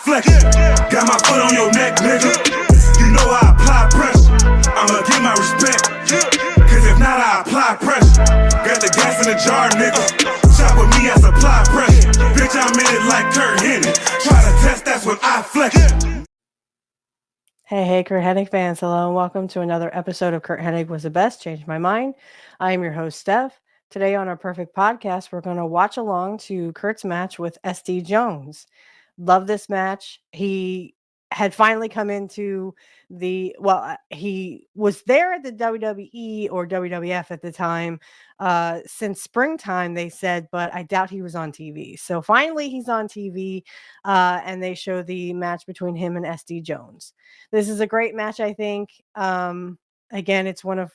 flex. Got my foot on your neck, nigga. You know I apply pressure. I'ma get my respect. Cause if not, I apply pressure. Got the gas in the jar, nigga. Shop with me, I supply pressure. Bitch, I'm in it like Curt Hennig. Try to test, that's when I flex. Hey, Curt Hennig fans. Hello, and welcome to another episode of Curt Hennig Was the Best, Changed My Mind. I am your host, Steph. Today on our Perfect Podcast, we're going to watch along to Curt's match with SD Jones. Love this match. He had finally come into he was there at the WWE or WWF at the time since springtime, they said, but I doubt he was on TV. So finally he's on TV and they show the match between him and SD Jones. This is a great match, I think. Again, it's one of,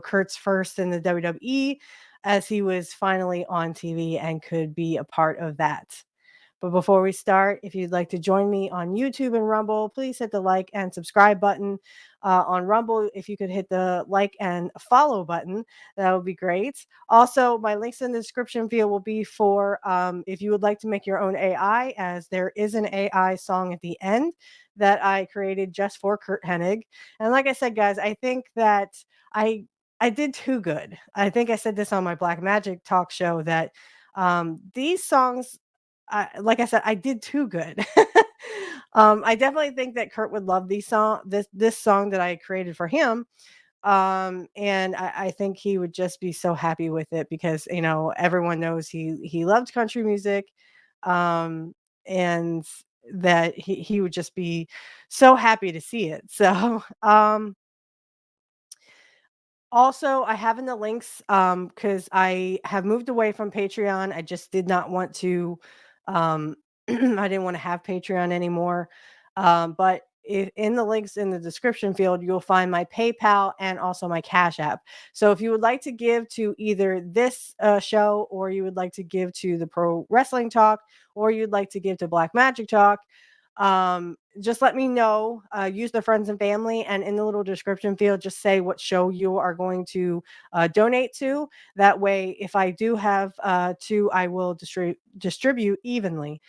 Curt's first in the WWE as he was finally on TV and could be a part of that. But before we start, if you'd like to join me on YouTube and Rumble, please hit the like and subscribe button. On Rumble, if you could hit the like and follow button, that would be great. Also, my links in the description field will be for if you would like to make your own AI, as there is an AI song at the end that I created just for Curt Hennig. And like I said, guys, I think that I did too good. I think I said this on my Black Magic talk show that these songs, like I said, I did too good. I definitely think that Curt would love this song that I created for him. And I think he would just be so happy with it because everyone knows he loved country music, and that he would just be so happy to see it. So also, I have in the links because I have moved away from Patreon. I just did not want to. I didn't want to have Patreon anymore. But in the links in the description field, you'll find my PayPal and also my Cash App. So if you would like to give to either this show, or you would like to give to the Pro Wrestling Talk, or you'd like to give to Black Magic Talk, just let me know. Use the friends and family, and in the little description field, just say what show you are going to donate to. That way, if I do have two, I will distribute evenly.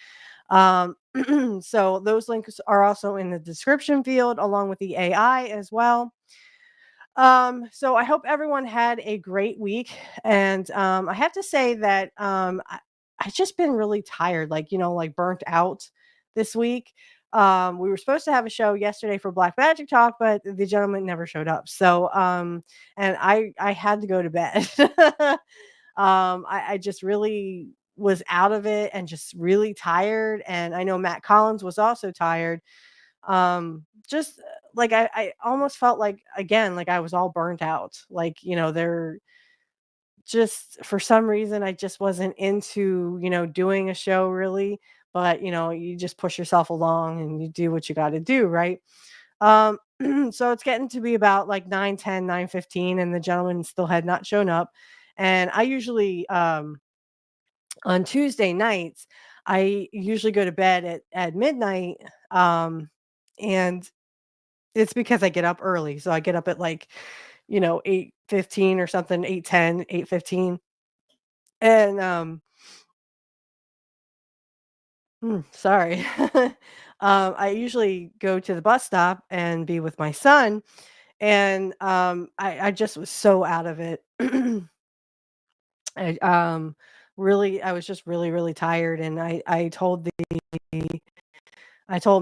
So those links are also in the description field along with the AI as well. So I hope everyone had a great week, and I have to say that I've just been really tired, like burnt out this week. We were supposed to have a show yesterday for Black Magic Talk, but the gentleman never showed up. So and I had to go to bed. I just really was out of it and just really tired. And I know Matt Collins was also tired. Just like I almost felt like, again, like I was all burnt out. They're just, for some reason, I just wasn't into, doing a show really. But you just push yourself along and you do what you got to do, right? Um, so it's getting to be about like 9:10, 9:15, and the gentleman still had not shown up. And I usually on Tuesday nights, I usually go to bed at midnight. And it's because I get up early. So I get up at 8:15 or something, 8:10, 8:15. And sorry. I usually go to the bus stop and be with my son, and I just was so out of it. I really, I was just really, really tired, and I told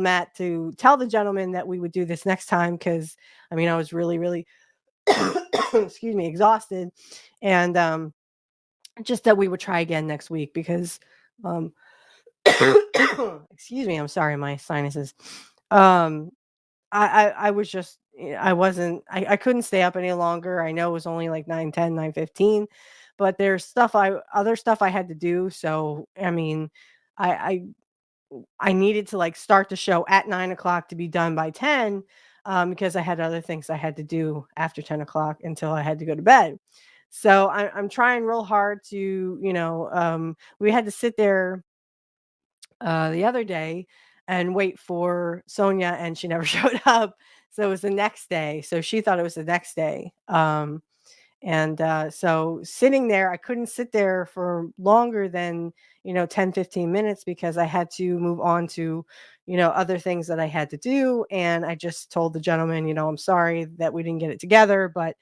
Matt to tell the gentleman that we would do this next time because I was really, really excuse me, exhausted, and just that we would try again next week because um excuse me, I'm sorry, my sinuses. Um, I was just, I couldn't stay up any longer. I know it was only like 9:10, 9:15, but there's other stuff I had to do. So, I I needed to like start the show at 9 o'clock to be done by 10, because I had other things I had to do after 10 o'clock until I had to go to bed. So I'm trying real hard to, we had to sit there the other day and wait for Sonia, and she never showed up. So it was the next day. So she thought it was the next day. And so sitting there, I couldn't sit there for longer than, 10, 15 minutes because I had to move on to, other things that I had to do. And I just told the gentleman, I'm sorry that we didn't get it together, but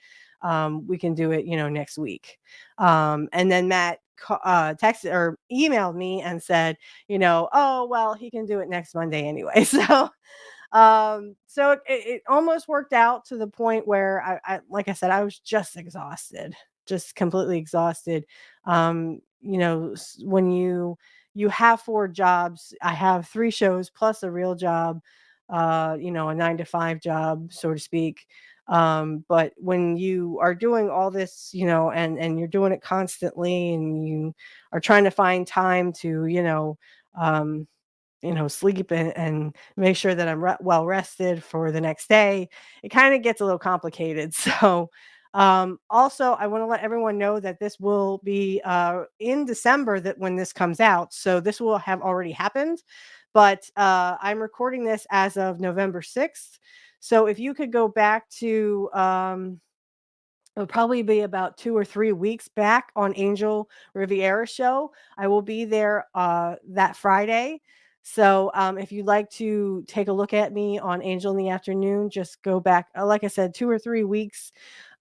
we can do it, next week. And then Matt texted or emailed me and said, oh, well, he can do it next Monday anyway. So it almost worked out to the point where like I said, I was just exhausted, just completely exhausted. When you have 4 jobs, I have 3 shows plus a real job, a 9 to 5 job, so to speak. But when you are doing all this, and you're doing it constantly, and you are trying to find time to, um, sleep and make sure that I'm well rested for the next day, it kind of gets a little complicated. So, also, I want to let everyone know that this will be in December that when this comes out. So, this will have already happened, but I'm recording this as of November 6th. So, if you could go back to it'll probably be about 2 or 3 weeks back on Angel Riviera's show. I will be there, that Friday. So, if you'd like to take a look at me on Angel in the Afternoon, just go back, like I said, 2 or 3 weeks,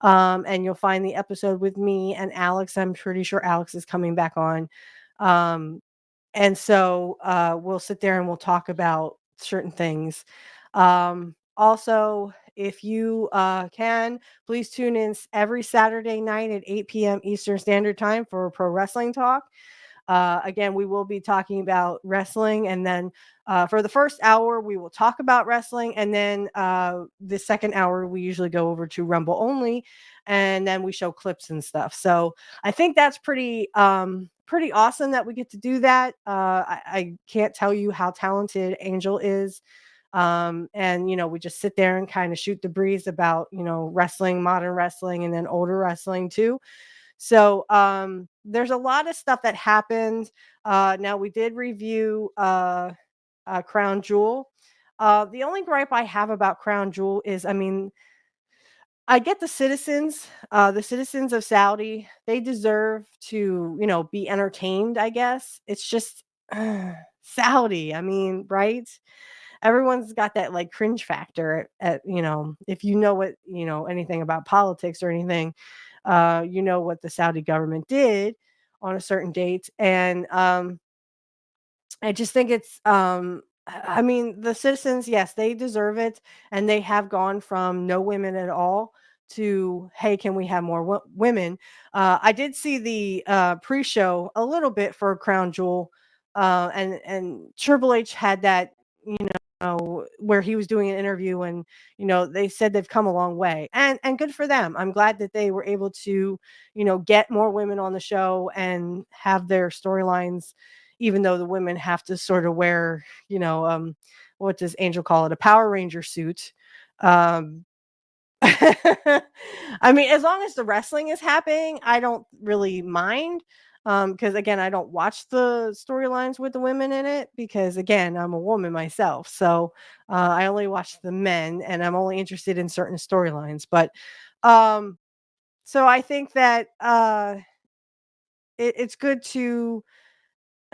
and you'll find the episode with me and Alex. I'm pretty sure Alex is coming back on. Um, and so, we'll sit there and we'll talk about certain things. Also, if you can, please tune in every Saturday night at 8 p.m. Eastern Standard Time for Pro Wrestling Talk. Again, we will be talking about wrestling, and then for the first hour, we will talk about wrestling, and then the second hour, we usually go over to Rumble only, and then we show clips and stuff. So I think that's pretty awesome that we get to do that. I can't tell you how talented Angel is. And we just sit there and kind of shoot the breeze about wrestling, modern wrestling, and then older wrestling too. So there's a lot of stuff that happened. Now we did review Crown Jewel. The only gripe I have about Crown Jewel is, I mean, I get the citizens of Saudi, they deserve to, be entertained, I guess. It's just Saudi. I mean, right? Everyone's got that like cringe factor if you know what, anything about politics or anything, what the Saudi government did on a certain date. And I just think I mean, the citizens, yes, they deserve it, and they have gone from no women at all to, hey, can we have more women? I did see the pre-show a little bit for Crown Jewel, and Triple H had that, where he was doing an interview, and they said they've come a long way, and good for them. I'm glad that they were able to, get more women on the show and have their storylines, even though the women have to sort of wear, what does Angel call it? A Power Ranger suit. Um, I mean, as long as the wrestling is happening, I don't really mind. Because again, I don't watch the storylines with the women in it because again, I'm a woman myself. So I only watch the men and I'm only interested in certain storylines. But um, so I think that it's good to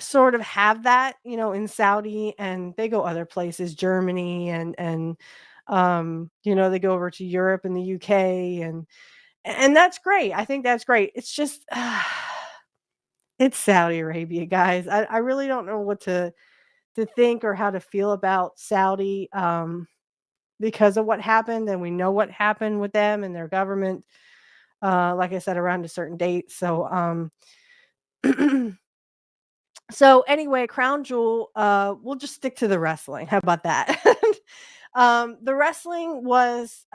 sort of have that, in Saudi, and they go other places, Germany, and they go over to Europe and the UK, and that's great. I think that's great. It's just it's Saudi Arabia, guys. I really don't know what to think or how to feel about Saudi, because of what happened, and we know what happened with them and their government, like I said, around a certain date. So so anyway, Crown Jewel, we'll just stick to the wrestling. How about that? The wrestling was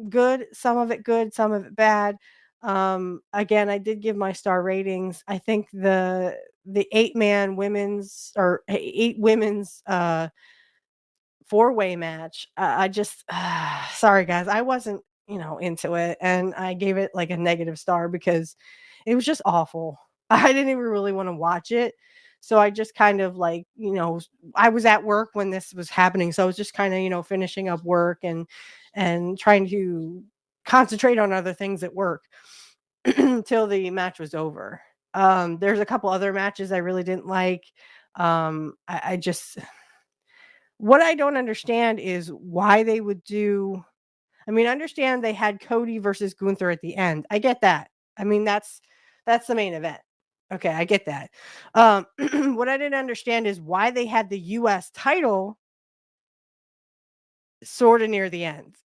good, some of it good, some of it bad. Again, I did give my star ratings. I think the 8-man women's or 8 women's 4-way match. I just sorry guys, I wasn't, into it, and I gave it like a negative star because it was just awful. I didn't even really want to watch it. So I just kind of like, I was at work when this was happening. So I was just kind of, finishing up work and trying to concentrate on other things at work. until the match was over. There's a couple other matches I really didn't like. I just what I don't understand is why they would do. I mean, I understand they had Cody versus Gunther at the end. I get that. I mean, that's the main event. Okay, I get that. What I didn't understand is why they had the US title sort of near the end.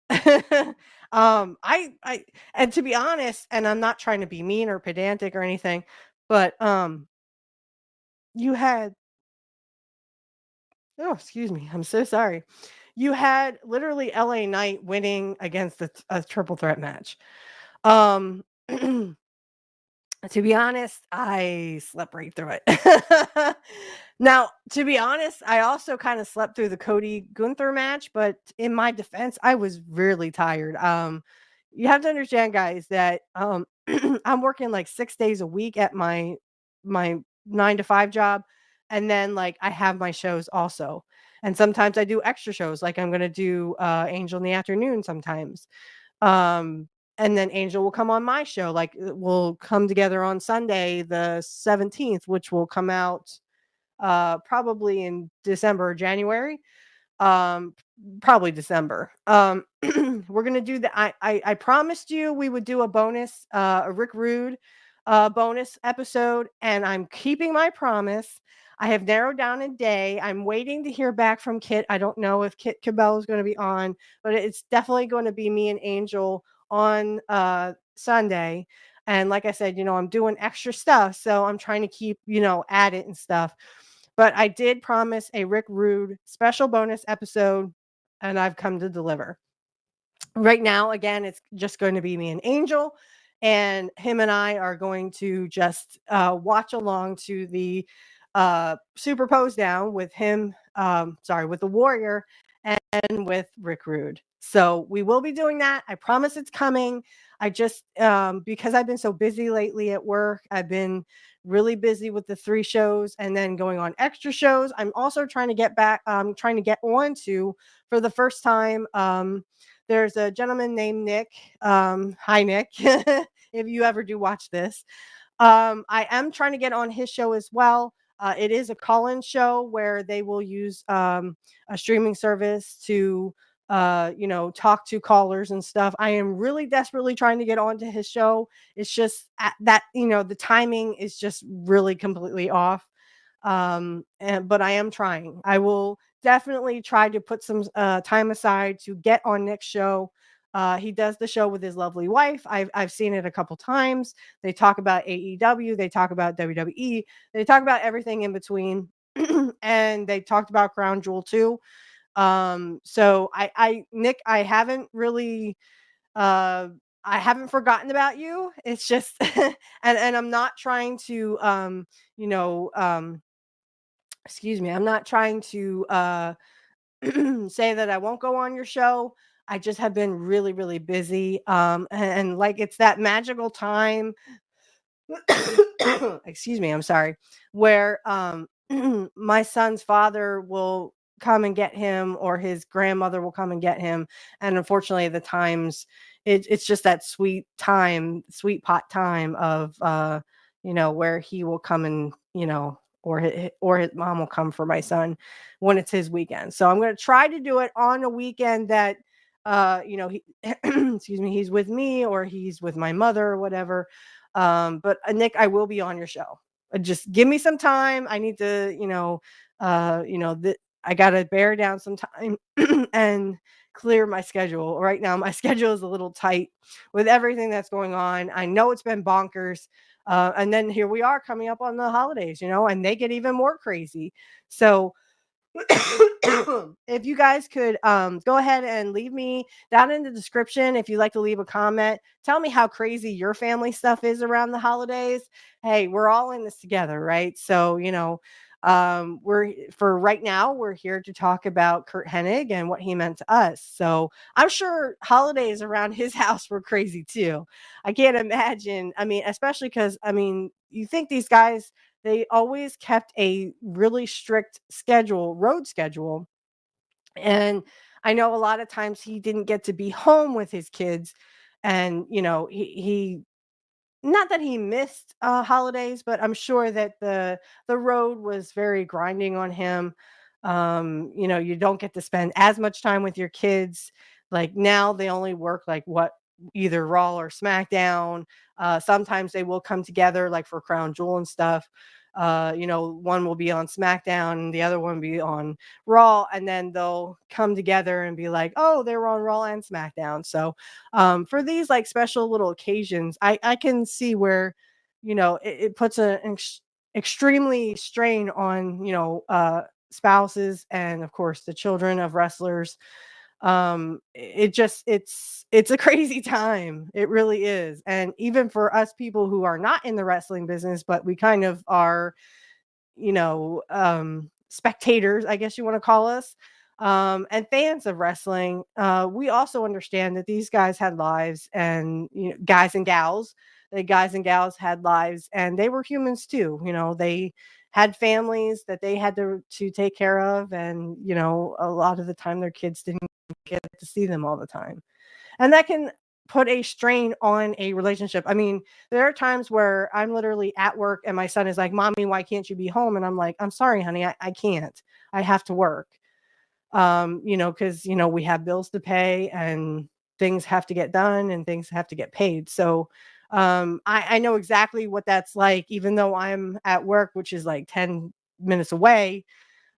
I and to be honest, and I'm not trying to be mean or pedantic or anything, but you had oh, excuse me, I'm so sorry. You had literally LA Knight winning against a triple threat match. Um To be honest, I slept right through it. Now, to be honest, I also kind of slept through the Cody Gunther match, but in my defense, I was really tired. You have to understand, guys, that I'm working like 6 days a week at my 9 to 5 job, and then like I have my shows also, and sometimes I do extra shows, like I'm gonna do Angel in the afternoon sometimes. Um, and then Angel will come on my show. Like we'll come together on Sunday, the 17th, which will come out probably in December or January. Um, Probably December. We're gonna do the I promised you we would do a bonus, a Rick Rude bonus episode, and I'm keeping my promise. I have narrowed down a day. I'm waiting to hear back from Kit. I don't know if Kit Cabell is going to be on, but it's definitely going to be me and Angel on Sunday. And like I said, I'm doing extra stuff, so I'm trying to keep, at it and stuff. But I did promise a Rick Rude special bonus episode, and I've come to deliver. Right now, again, it's just going to be me and Angel, and him and I are going to just watch along to the superpose down with him, sorry, with the Warrior and with Rick Rude. So we will be doing that. I promise it's coming. I just, because I've been so busy lately at work, I've been really busy with the 3 shows and then going on extra shows. I'm also trying to get back, trying to get on to, for the first time, there's a gentleman named Nick. Hi, Nick. If you ever do watch this, I am trying to get on his show as well. It is a call-in show where they will use a streaming service to, talk to callers and stuff. I am really desperately trying to get onto his show. It's just that the timing is just really completely off. But I am trying. I will definitely try to put some time aside to get on Nick's show. He does the show with his lovely wife. I've seen it a couple times. They talk about AEW, they talk about WWE, they talk about everything in between, and they talked about Crown Jewel too. So Nick, uh, I haven't forgotten about you. It's just, and I'm not trying to, you know, um, excuse me, I'm not trying to say that I won't go on your show. I just have been really, really busy. And like it's that magical time, excuse me, I'm sorry, where my son's father will come and get him, or his grandmother will come and get him. And unfortunately, the times it's just that sweet time, sweet pot time of where he will come and or his mom will come for my son when it's his weekend. So I'm going to try to do it on a weekend that he excuse me, he's with me or he's with my mother or whatever. But Nick, I will be on your show. Just give me some time. I need to, I got to bear down some time and clear my schedule. Right now, my schedule is a little tight with everything that's going on. I know it's been bonkers. And then here we are coming up on the holidays, and they get even more crazy. So, if you guys could go ahead and leave me down in the description if you'd like to leave a comment, tell me how crazy your family stuff is around the holidays. Hey, we're all in this together, right? So we're for right now we're here to talk about Curt Hennig and what he meant to us. So I'm sure holidays around his house were crazy too. I can't imagine. I mean, especially because you think these guys, they always kept a really strict road schedule. And I know a lot of times he didn't get to be home with his kids. And, he not that he missed holidays, but I'm sure that the road was very grinding on him. You don't get to spend as much time with your kids. Like now they only work like what, either Raw or SmackDown. Sometimes they will come together like for Crown Jewel and stuff. One will be on SmackDown and the other one will be on Raw, and then they'll come together and be like, oh, they were on Raw and SmackDown. So for these like special little occasions, I can see where, it puts extremely strain on, spouses and of course the children of wrestlers. It's a crazy time. It really is. And even for us people who are not in the wrestling business, but we kind of are, spectators, I guess you want to call us, and fans of wrestling, we also understand that these guys had lives, and guys and gals, the guys and gals had lives, and they were humans too. They had families that they had to take care of, and a lot of the time their kids didn't get to see them all the time, and that can put a strain on a relationship. I mean, there are times where I'm literally at work and my son is like, "Mommy, why can't you be home?" And I'm like, "I'm sorry, honey, I can't. I have to work." Because we have bills to pay and things have to get done and things have to get paid. So I know exactly what that's like, even though I'm at work, which is like 10 minutes away.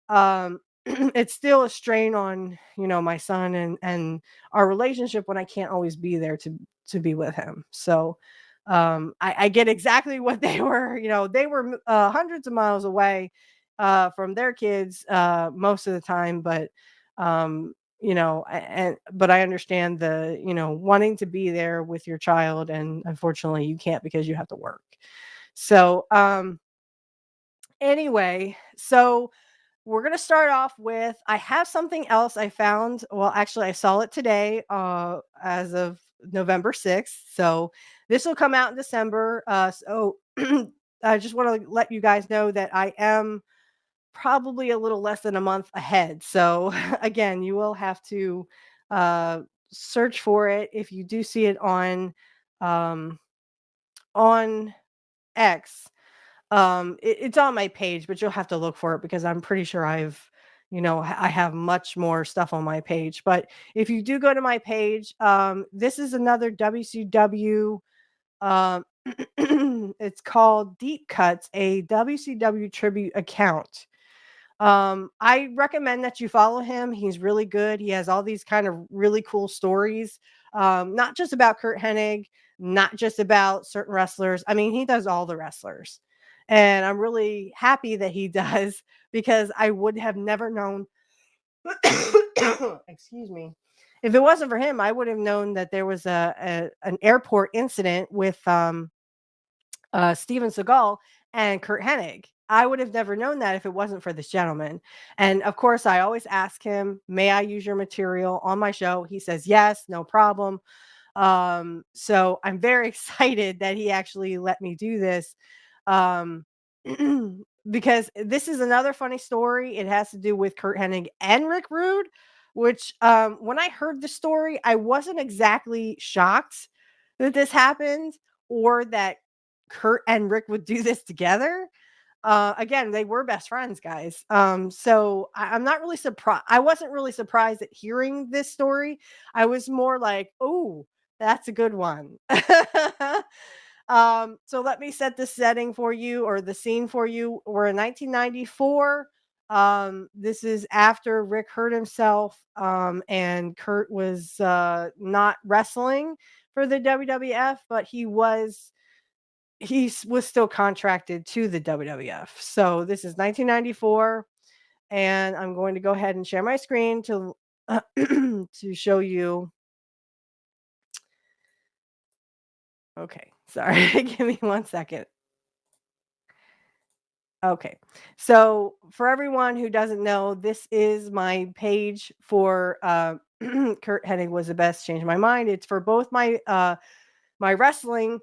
um it's still a strain on my son and our relationship when I can't always be there to be with him. So I get exactly what they were. They were hundreds of miles away from their kids most of the time, but but I understand the wanting to be there with your child, and unfortunately you can't because you have to work. So anyway, so we're going to start off with, I have something else I found. Well, actually, I saw it today as of November 6th. So this will come out in December. So I just want to let you guys know that I am probably a little less than a month ahead. So again, you will have to uh, search for it if you do see it um, on X. It's on my page, but you'll have to look for it because I'm pretty sure I have much more stuff on my page. But if you do go to my page, this is another WCW. Um, it's called Deep Cuts, a WCW tribute account. I recommend that you follow him. He's really good. He has all these kind of really cool stories, not just about Curt Hennig, not just about certain wrestlers. I mean, he does all the wrestlers. And I'm really happy that he does, because I would have never known, excuse me. If it wasn't for him, I would have known that there was an airport incident with Steven Seagal and Curt Hennig. I would have never known that if it wasn't for this gentleman. And of course, I always ask him, may I use your material on my show? He says, yes, no problem. So I'm very excited that he actually let me do this. Um, because this is another funny story. It has to do with Curt Hennig and Rick Rude, which when I heard the story, I wasn't exactly shocked that this happened, or that Curt and Rick would do this together. Again, they were best friends, guys. So I'm not really surprised. I wasn't really surprised at hearing this story. I was more like, oh, that's a good one. So let me set the setting for you, or the scene for you. We're in 1994. This is after Rick hurt himself, and Curt was not wrestling for the WWF, but he was still contracted to the WWF. So this is 1994, and I'm going to go ahead and share my screen to to show you. Okay, sorry. Give me 1 second. Okay. So for everyone who doesn't know, this is my page for Curt Hennig was the best, changed my mind. It's for both my wrestling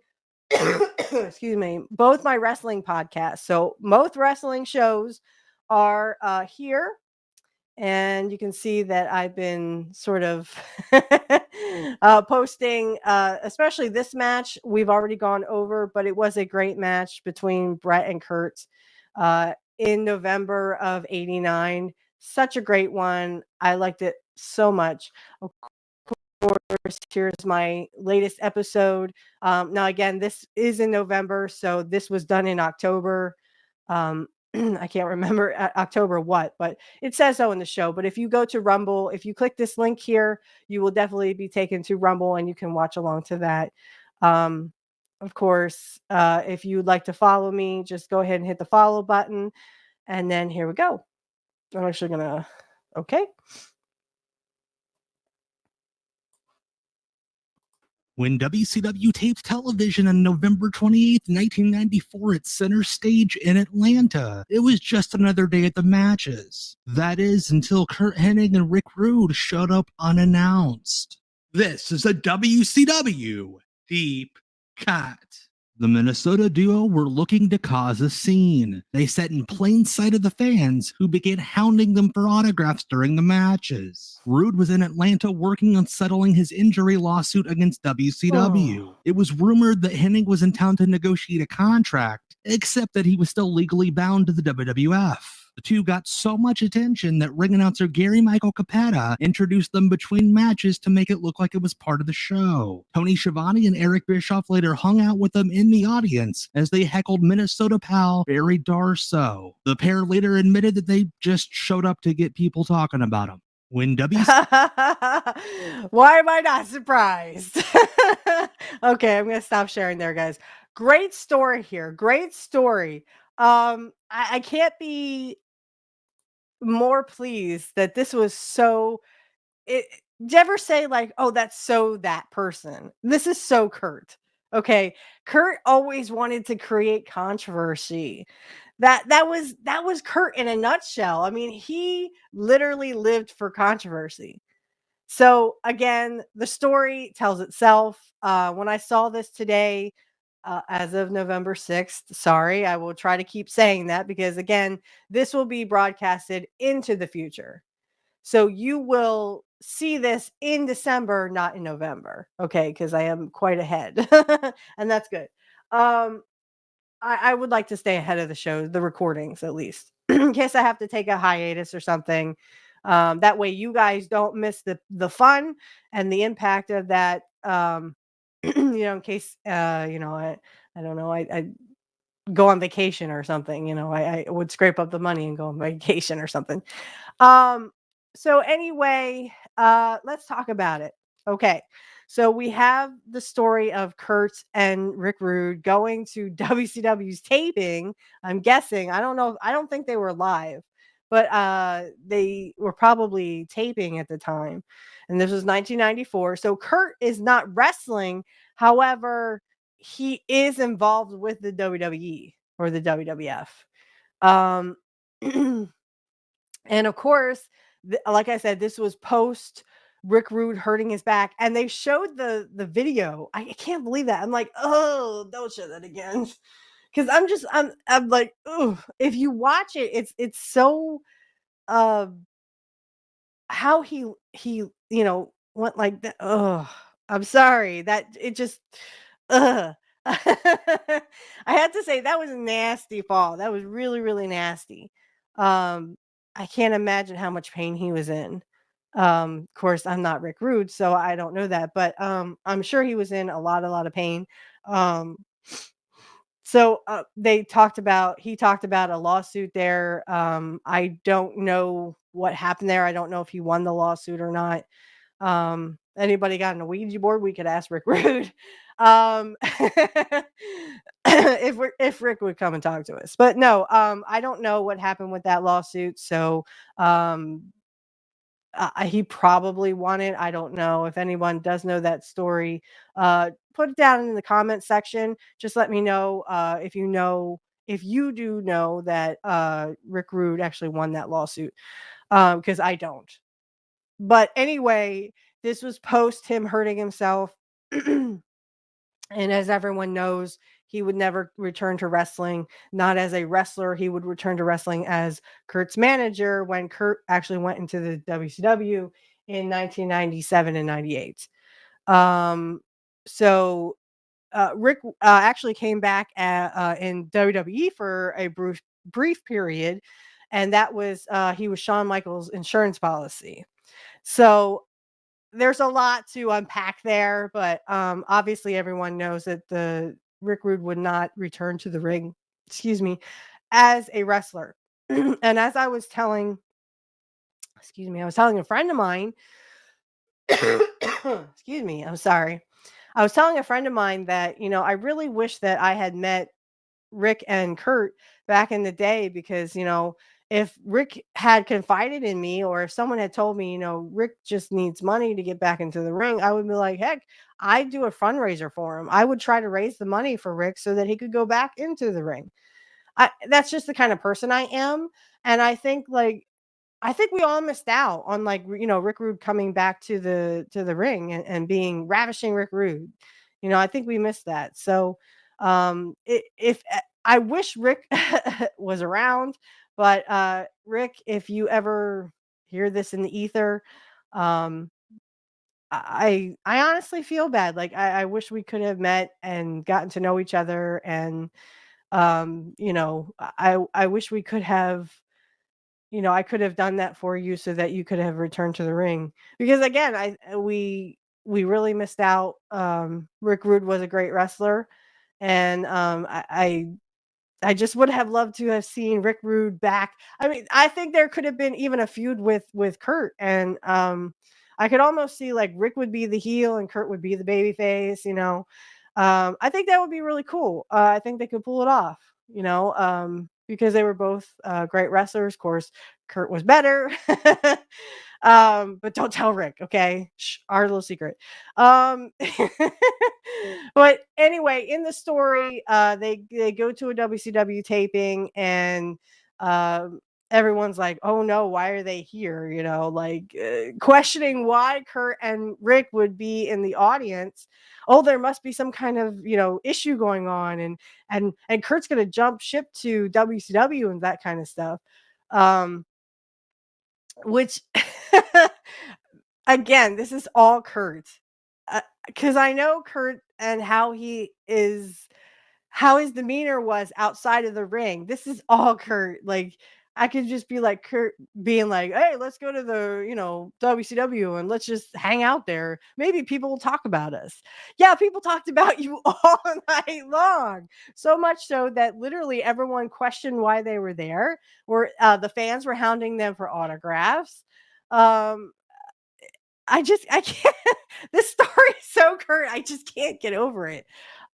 excuse me, both my wrestling podcasts. So both wrestling shows are here, and you can see that I've been sort of posting, especially this match. We've already gone over, but it was a great match between Brett and Curt in November of '89. Such a great one. I liked it so much. Of course, here's my latest episode. Now, again, this is in November, so this was done in October. I can't remember October what, but it says so in the show. But if you go to Rumble, if you click this link here, you will definitely be taken to Rumble and you can watch along to that. Of course, if you'd like to follow me, just go ahead and hit the follow button. And then here we go. I'm actually going to, okay. When WCW taped television on November 28th, 1994 at Center Stage in Atlanta, it was just another day at the matches. That is, until Curt Hennig and Rick Rude showed up unannounced. This is a WCW Deep Cut. The Minnesota duo were looking to cause a scene. They sat in plain sight of the fans, who began hounding them for autographs during the matches. Rude was in Atlanta working on settling his injury lawsuit against WCW. It was rumored that Hennig was in town to negotiate a contract, except that he was still legally bound to the WWF. The two got so much attention that ring announcer Gary Michael Capetta introduced them between matches to make it look like it was part of the show. Tony Schiavone and Eric Bischoff later hung out with them in the audience as they heckled Minnesota pal Barry Darsow. The pair later admitted that they just showed up to get people talking about them. When Why am I not surprised? Okay, I'm going to stop sharing there, guys. Great story here. Great story. I can't be more pleased that this was so do you ever say like, oh, that's so that person? This is so Curt. Okay. Curt always wanted to create controversy. That was Curt in a nutshell. I mean, he literally lived for controversy. So again, the story tells itself. When I saw this today, as of November 6th, sorry, I will try to keep saying that because again, this will be broadcasted into the future. So you will see this in December, not in November. Okay, because I am quite ahead. And that's good. I would like to stay ahead of the show, the recordings at least, in case I have to take a hiatus or something. That way you guys don't miss the fun and the impact of that. In case I don't know, I go on vacation or something, I would scrape up the money and go on vacation or something. So anyway, let's talk about it. Okay. So we have the story of Curt and Rick Rude going to WCW's taping. I'm guessing. I don't know. I don't think they were live, but they were probably taping at the time. And this was 1994. So Curt is not wrestling. However, he is involved with the WWE or the WWF. And of course, like I said, this was post Rick Rude hurting his back, and they showed the video. I can't believe that. I'm like, oh, don't show that again, because I'm like, oh, if you watch it, it's so how he went like that. Oh, I'm sorry that it just I had to say that was a nasty fall. That was really, really nasty. I can't imagine how much pain he was in. Of course, I'm not Rick Rude, so I don't know that, but I'm sure he was in a lot of pain. So he talked about a lawsuit there. I don't know what happened there. I don't know if he won the lawsuit or not. Anybody got an Ouija board? We could ask Rick Rude. If Rick would come and talk to us. But no, I don't know what happened with that lawsuit. So he probably won it. I don't know. If anyone does know that story, put it down in the comment section. Just let me know if you do know that Rick Rude actually won that lawsuit, because I don't. But anyway, this was post him hurting himself. And as everyone knows, he would never return to wrestling. Not as a wrestler, he would return to wrestling as Curt's manager when Curt actually went into the WCW in 1997 and 98. So Rick actually came back in WWE for a brief period, and that was he was Shawn Michaels' insurance policy. So there's a lot to unpack there, but obviously everyone knows that the Rick Rude would not return to the ring, excuse me, as a wrestler. And as I was telling, excuse me, I was telling a friend of mine, excuse me, I'm sorry. I was telling a friend of mine that, I really wish that I had met Rick and Curt back in the day because, if Rick had confided in me or if someone had told me, Rick just needs money to get back into the ring, I would be like, heck, I'd do a fundraiser for him. I would try to raise the money for Rick so that he could go back into the ring. That's just the kind of person I am. And I think we all missed out on Rick Rude coming back to the ring and being ravishing Rick Rude. I think we missed that. So if I wish Rick was around, but Rick, if you ever hear this in the ether, um I honestly feel bad. Like I wish we could have met and gotten to know each other and I wish we could have I could have done that for you so that you could have returned to the ring. Because again, we really missed out. Rick Rude was a great wrestler, and I just would have loved to have seen Rick Rude back. I mean, I think there could have been even a feud with Curt, and I could almost see like Rick would be the heel and Curt would be the baby face. I think that would be really cool. I think they could pull it off. Because they were both great wrestlers. Of course, Curt was better. But don't tell Rick, okay? Shh, our little secret. But anyway, in the story, they go to a WCW taping, and everyone's like, "Oh no, why are they here?" Questioning why Curt and Rick would be in the audience. Oh, there must be some kind of issue going on, and Kurt's gonna jump ship to WCW and that kind of stuff. Which again, this is all Curt. Because I know Curt and how his demeanor was outside of the ring. This is all Curt. Like I could just be like Curt being like, "Hey, let's go to the, WCW and let's just hang out there. Maybe people will talk about us." Yeah, people talked about you all night long. So much so that literally everyone questioned why they were there. The fans were hounding them for autographs. Um I can't this story is so Curt. I just can't get over it.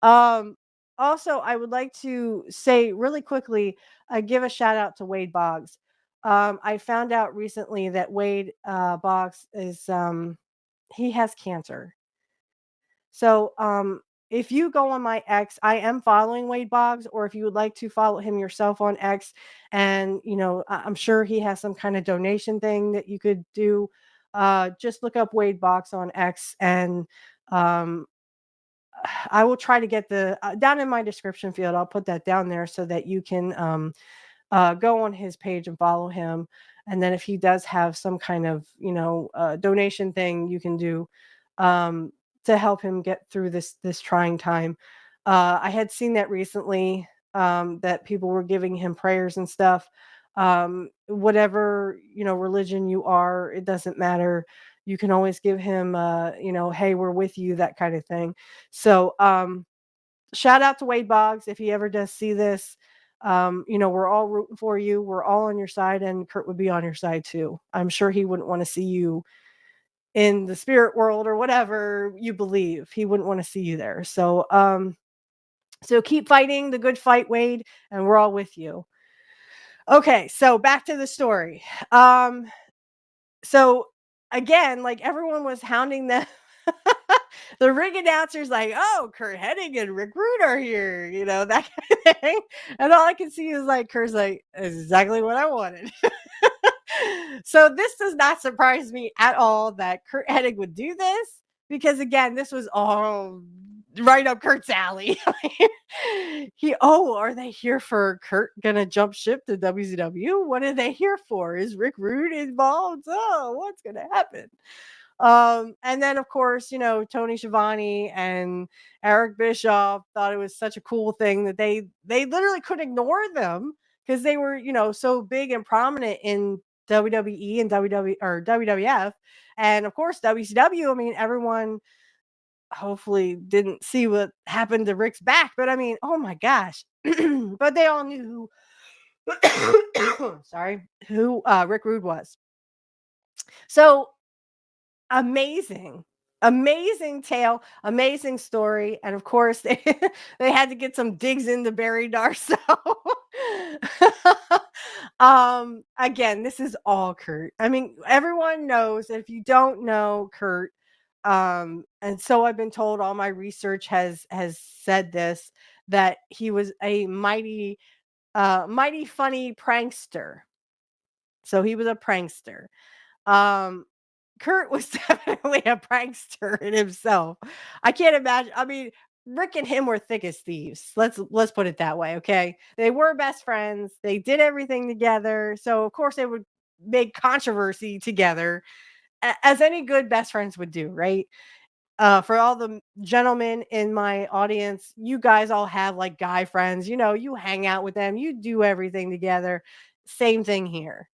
Um, Also, I would like to say really quickly, give a shout out to Wade Boggs. I found out recently that Wade Boggs is he has cancer. So, if you go on my X, I am following Wade Boggs, or if you would like to follow him yourself on X, and I'm sure he has some kind of donation thing that you could do. Just look up Wade Boggs on X, and um, I will try to get the down in my description field. I'll put that down there so that you can go on his page and follow him. And then if he does have some kind of donation thing you can do um, to help him get through this trying time. I had seen that recently that people were giving him prayers and stuff. Whatever religion you are, it doesn't matter. You can always give him hey, we're with you, that kind of thing. So shout out to Wade Boggs if he ever does see this. We're all rooting for you. We're all on your side, and Curt would be on your side too. I'm sure he wouldn't want to see you in the spirit world or whatever you believe. He wouldn't want to see you there. So keep fighting the good fight, Wade, and we're all with you. Okay, so back to the story. So again, like everyone was hounding them. The ring announcer's like, "Oh, Curt Hennig and Rick Rude are here," that kind of thing. And all I can see is like Kurt's like, "Exactly what I wanted." So this does not surprise me at all that Curt Hennig would do this, because again, this was all right up Kurt's alley. Are they here for Curt gonna jump ship to WCW? What are they here for? Is Rick Rude involved? Oh, what's gonna happen? And then of course, Tony Schiavone and Eric Bischoff thought it was such a cool thing that they literally couldn't ignore them because they were, so big and prominent in WWE and WW or WWF. And of course, WCW, I mean, everyone hopefully didn't see what happened to Rick's back, but I mean, oh my gosh. But they all knew who sorry, who Rick Rude was. So amazing. Amazing tale, amazing story, and of course, they had to get some digs into Barry Darso. Again, this is all Curt. I mean, everyone knows, if you don't know Curt, and so I've been told, all my research has said this, that he was a mighty funny prankster. So he was a prankster. Um, Curt was definitely a prankster in himself. I can't imagine. I mean, Rick and him were thick as thieves. Let's put it that way, okay? They were best friends. They did everything together. So of course they would make controversy together, as any good best friends would do, right? For all the gentlemen in my audience, you guys all have like guy friends, you hang out with them, you do everything together. Same thing here.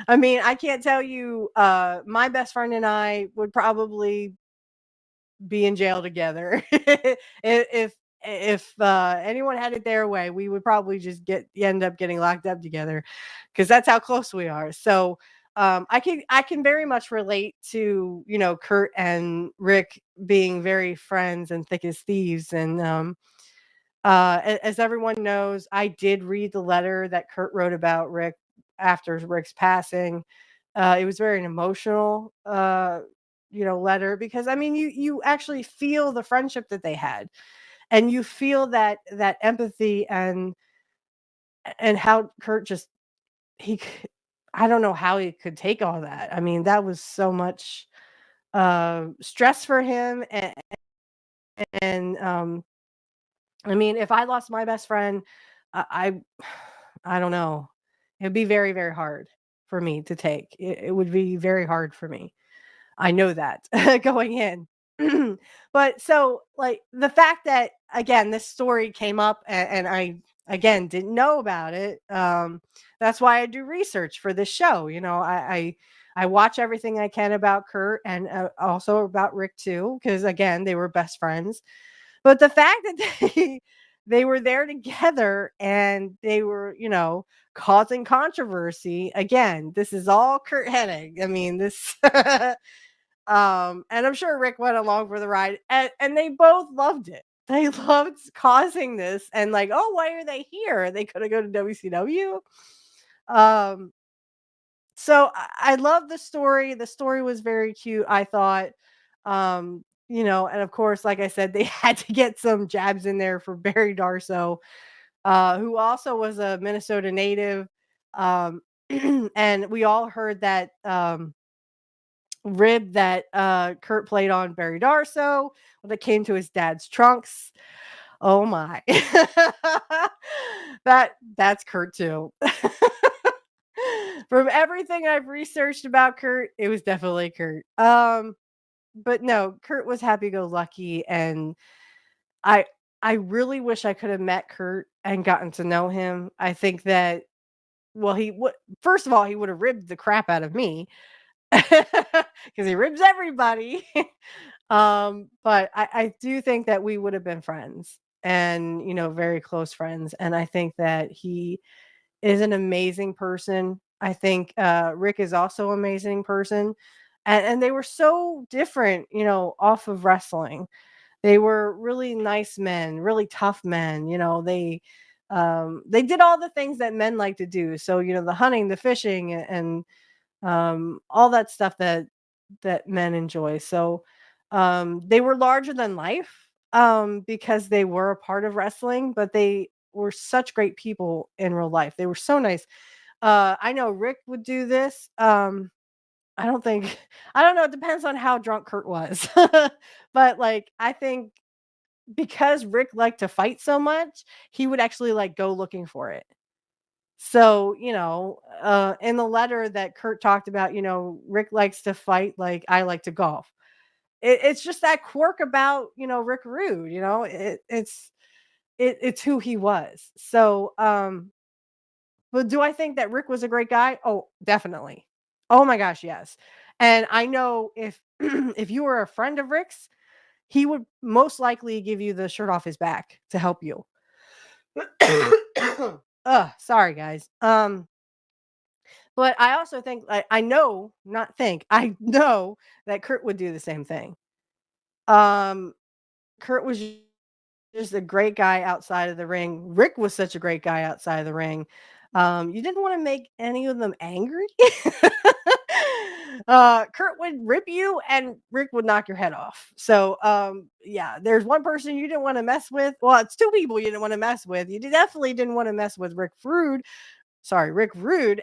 I mean, I can't tell you, my best friend and I would probably be in jail together. If anyone had it their way, we would probably just end up getting locked up together, because that's how close we are. So I can very much relate to, Curt and Rick being very friends and thick as thieves. And as everyone knows, I did read the letter that Curt wrote about Rick after Rick's passing. It was very an emotional, letter, because I mean, you actually feel the friendship that they had, and you feel that empathy, and how Curt just he c- I don't know how he could take all that. I mean, that was so much stress for him, and I mean, if I lost my best friend, I I don't know. It'd be very, very hard for me to take. It would be very hard for me. I know that going in. But so, like, the fact that, again, this story came up, and I, again, didn't know about it. That's why I do research for this show. I watch everything I can about Curt, and also about Rick too, because again, they were best friends. But the fact that they were there together, and they were, causing controversy. Again, this is all Curt Hennig. I mean, this and I'm sure Rick went along for the ride, and they both loved it. They loved causing this, and like, oh, why are they here? They could have go to WCW. Um, so I love the story. The story was very cute, I thought. And of course, like I said, they had to get some jabs in there for Barry Darso, who also was a Minnesota native. Um, and we all heard that rib that Curt played on Barry Darso when it came to his dad's trunks. Oh my. That's Curt too. From everything I've researched about Curt, it was definitely Curt. But no, Curt was happy go lucky, and I I really wish I could have met Curt and gotten to know him. I think that, well, he would, first of all, he would have ribbed the crap out of me, because he ribs everybody. But I do think that we would have been friends, and very close friends. And I think that he is an amazing person. I think Rick is also an amazing person. And they were so different, off of wrestling. They were really nice men, really tough men. They did all the things that men like to do. So, the hunting, the fishing, and all that stuff that men enjoy. So they were larger than life, because they were a part of wrestling, but they were such great people in real life. They were so nice. I know Rick would do this. I don't think I don't know, it depends on how drunk Curt was. But like, I think because Rick liked to fight so much, he would actually like go looking for it. So, in the letter that Curt talked about, Rick likes to fight like I like to golf. It's just that quirk about, Rick Rude, it's who he was. So, but do I think that Rick was a great guy? Oh, definitely. Oh my gosh, yes. And I know if if you were a friend of Rick's, he would most likely give you the shirt off his back to help you. Sorry guys. But I also think I know, not think, I know that Curt would do the same thing. Um Curt was just a great guy outside of the ring. Rick was such a great guy outside of the ring. You didn't want to make any of them angry. Curt would rip you and Rick would knock your head off. So yeah, there's one person you didn't want to mess with. Well, it's two people you didn't want to mess with. You definitely didn't want to mess with Rick Rude,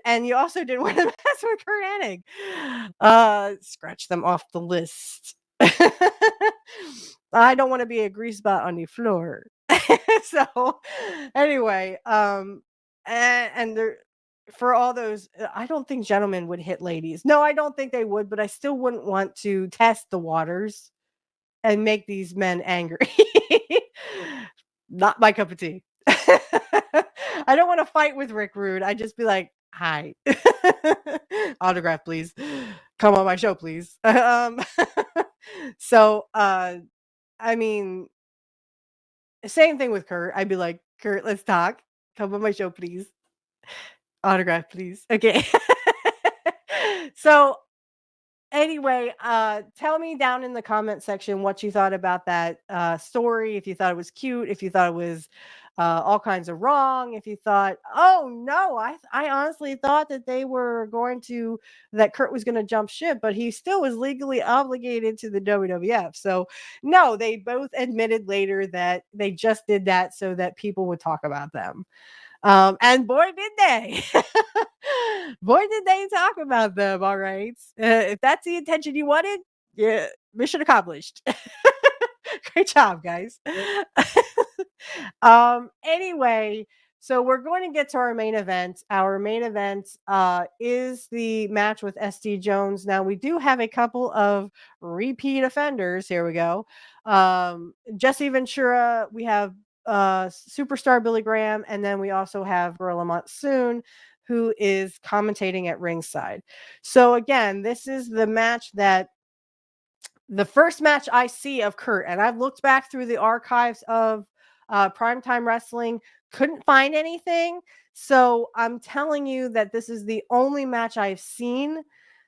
and you also didn't want to mess with Curt Hennig. Scratch them off the list. I don't want to be a grease spot on the floor. So anyway, and there for all those, I don't think gentlemen would hit ladies. No, I don't think they would, but I still wouldn't want to test the waters and make these men angry. Not my cup of tea. I don't want to fight with Rick Rude. I just be like, hi. Autograph, please. Come on my show, please. So I mean, same thing with Curt. I'd be like, Curt, let's talk. Come on my show, please. Autograph, please. Okay. So anyway, tell me down in the comment section what you thought about that story. If you thought it was cute, if you thought it was all kinds of wrong, if you thought, oh no, I honestly thought that that Curt was going to jump ship, but he still was legally obligated to the WWF. So no, they both admitted later that they just did that so that people would talk about them. And boy, did they. Boy, did they talk about them. All right. If that's the attention you wanted, yeah, mission accomplished. Great job, guys. Anyway, so we're going to get to our main event. Our main event is the match with SD Jones. Now, we do have a couple of repeat offenders. Here we go. Jesse Ventura, we have Superstar Billy Graham, and then we also have Gorilla Monsoon, who is commentating at ringside. So again, this is the first match I see of Curt, and I've looked back through the archives of Primetime Wrestling, couldn't find anything. So I'm telling you that this is the only match I've seen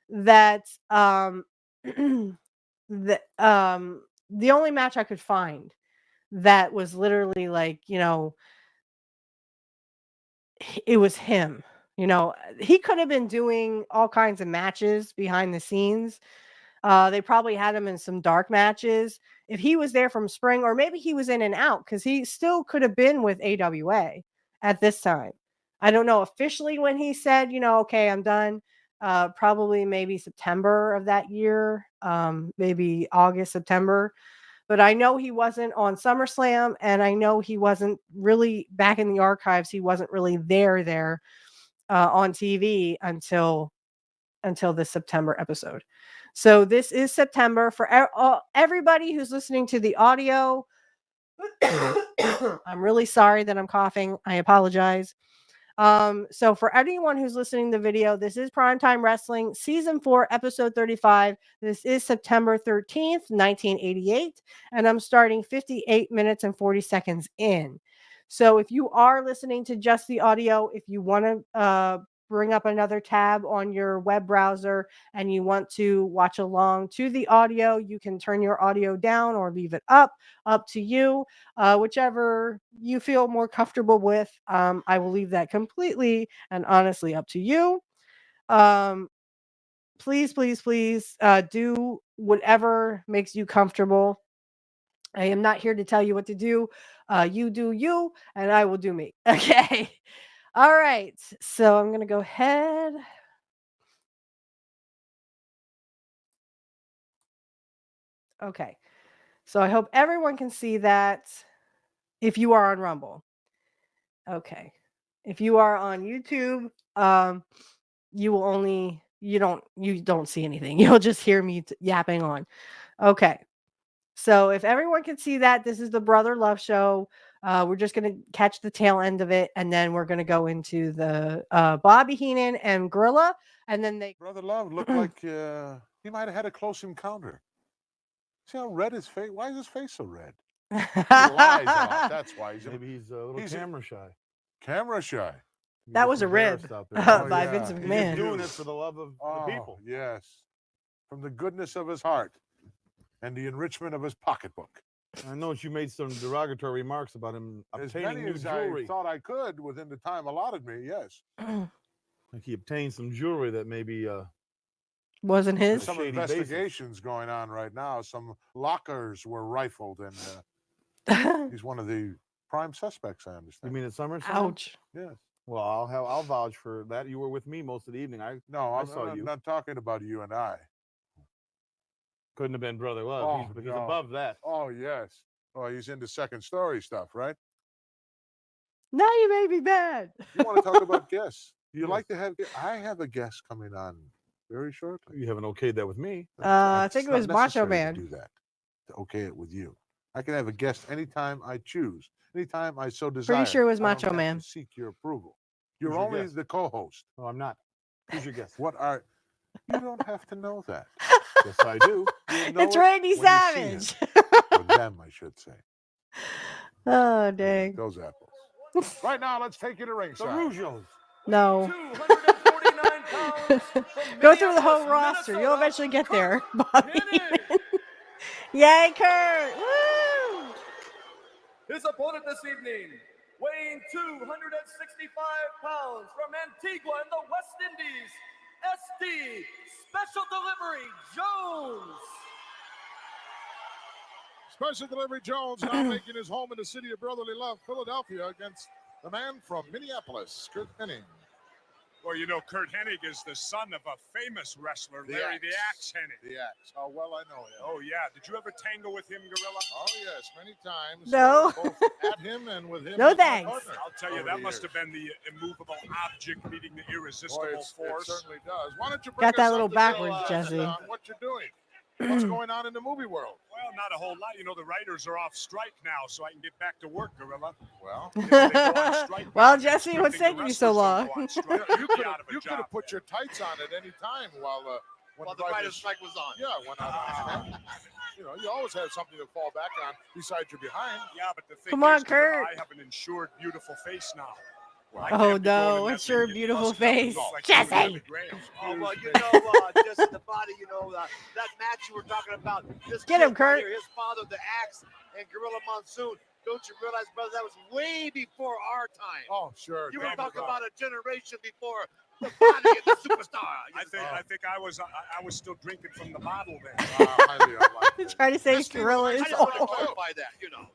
that the only match I could find that was literally like, it was him. He could have been doing all kinds of matches behind the scenes. They probably had him in some dark matches. If he was there from spring, or maybe he was in and out, because he still could have been with AWA at this time. I don't know officially when he said, okay, I'm done. Probably maybe September of that year, maybe August, September. But I know he wasn't on SummerSlam, and I know he wasn't really back in the archives. He wasn't really there on TV until this September episode. So this is September for everybody who's listening to the audio. I'm really sorry that I'm coughing. I apologize. So for anyone who's listening to the video, this is Primetime Wrestling Season 4, Episode 35. This is September 13th, 1988, and I'm starting 58 minutes and 40 seconds in. So if you are listening to just the audio, if you want to bring up another tab on your web browser and you want to watch along to the audio, you can turn your audio down or leave it up to you. Whichever you feel more comfortable with. I will leave that completely and honestly up to you. Please, please, please do whatever makes you comfortable. I am not here to tell you what to do. You do you, and I will do me. Okay. All right. So I'm going to go ahead. Okay. So I hope everyone can see that if you are on Rumble. Okay. If you are on YouTube, you don't see anything. You'll just hear me yapping on. Okay. So if everyone can see that, this is the Brother Love Show. We're just going to catch the tail end of it, and then we're going to go into the Bobby Heenan and Gorilla, and then they. Brother Love looked like he might have had a close encounter. See how red his face? Why is his face so red? He lies a lot. That's why. Maybe he's a little camera shy. Camera shy. That was a rib by Vince McMahon. He's doing it for the love of the people. Yes, from the goodness of his heart and the enrichment of his pocketbook. I know you made some derogatory remarks about him obtaining new jewelry. I thought I could within the time allotted me. Yes. Like he obtained some jewelry that maybe wasn't his. There's some investigations going on right now. Some lockers were rifled, and he's one of the prime suspects. I understand. You mean at SummerSlam? Ouch. Yes. Well, I'll vouch for that. You were with me most of the evening. I saw you. I'm not talking about you and I. Couldn't have been Brother Love. He's above that. Oh yes. Oh, he's into second story stuff, right? Now you made me bad. You want to talk about guests? You like to have? I have a guest coming on very shortly. You haven't okayed that with me. I think it was Macho Man. To do that. To okay it with you. I can have a guest anytime I choose, anytime I so desire. Pretty sure it was I don't Macho have Man. to seek your approval. You're your only guest? the co-host. No, I'm not. Who's your guest? What are? You don't have to know that. Yes, I do. You know It's it Randy when you see Savage. him. Or them, I should say. Oh dang. Those apples. Right now, let's take you to ringside. The Rougeos. No. 249 pounds from Go through the whole Minneapolis, roster. You'll Minnesota, eventually get Curt there, Bobby. Hennig. Yay, Kurt! Woo! His opponent this evening, weighing 265 pounds from Antigua in the West Indies, SD Special Delivery Jones. Special Delivery Jones now making his home in the city of brotherly love, Philadelphia, against the man from Minneapolis, Curt Hennig. Well, you know, Curt Hennig is the son of a famous wrestler, Larry the Axe Hennig. The Axe. How well I know him. Oh, yeah. Did you ever tangle with him, Gorilla? Oh, yes, many times. No. Both at him and with him. No as my thanks. partner I'll tell you, over that the must years. have been the immovable object meeting the irresistible Boy, force. It certainly does. Why don't you bring Got that us little up to backwards, date, Jesse. on what you're doing? What's going on in the movie world? Well, not a whole lot. You know, the writers are off strike now, so I can get back to work, Gorilla. Well, You know, they go on strike Well, now, Jesse, what's scripting taking you so long? the wrestlers don't go on strike. you Be could out of a have job put there. your tights on at any time while the writer's strike was on. Yeah, when you know, you always have something to fall back on besides your behind. Yeah, but the thing Come on, is, Gorilla, Kurt. I have an insured, beautiful face now. I Oh, can't be no, going in that it's your thing beautiful busted up and face. look like Jesse. Billy Graham. Oh, well, you know, just in the body, you know, that match you were talking about. This Get him, kid right Kurt. here, his father, the Axe, and Gorilla Monsoon. Don't you realize, brother, that was way before our time. Oh, sure. You were damn talking it. about a generation before the body and the superstar. I think I was still drinking from the bottle then. Highly unlikely. Trying to say Just keep Gorilla it is I just want to old. clarify that, you know.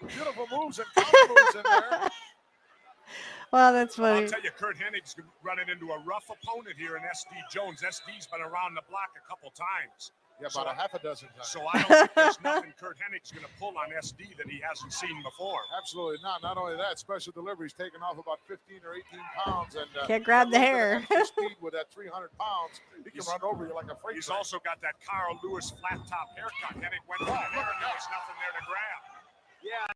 Beautiful moves and counter moves in there. Well, that's funny. I'll tell you, Curt Hennig's running into a rough opponent here in SD Jones. SD's been around the block a couple times. Yeah, about a half a dozen times. So I don't think there's nothing Curt Hennig's going to pull on SD that he hasn't seen before. Absolutely not. Not only that, Special Delivery's taking off about 15 or 18 pounds. And Can't grab the a little bit hair. of extra speed with that 300 pounds. He can run over you like a freight He's train. also got that Carl Lewis flat top haircut. Hennig went for the hair and there was nothing there to grab. Yeah.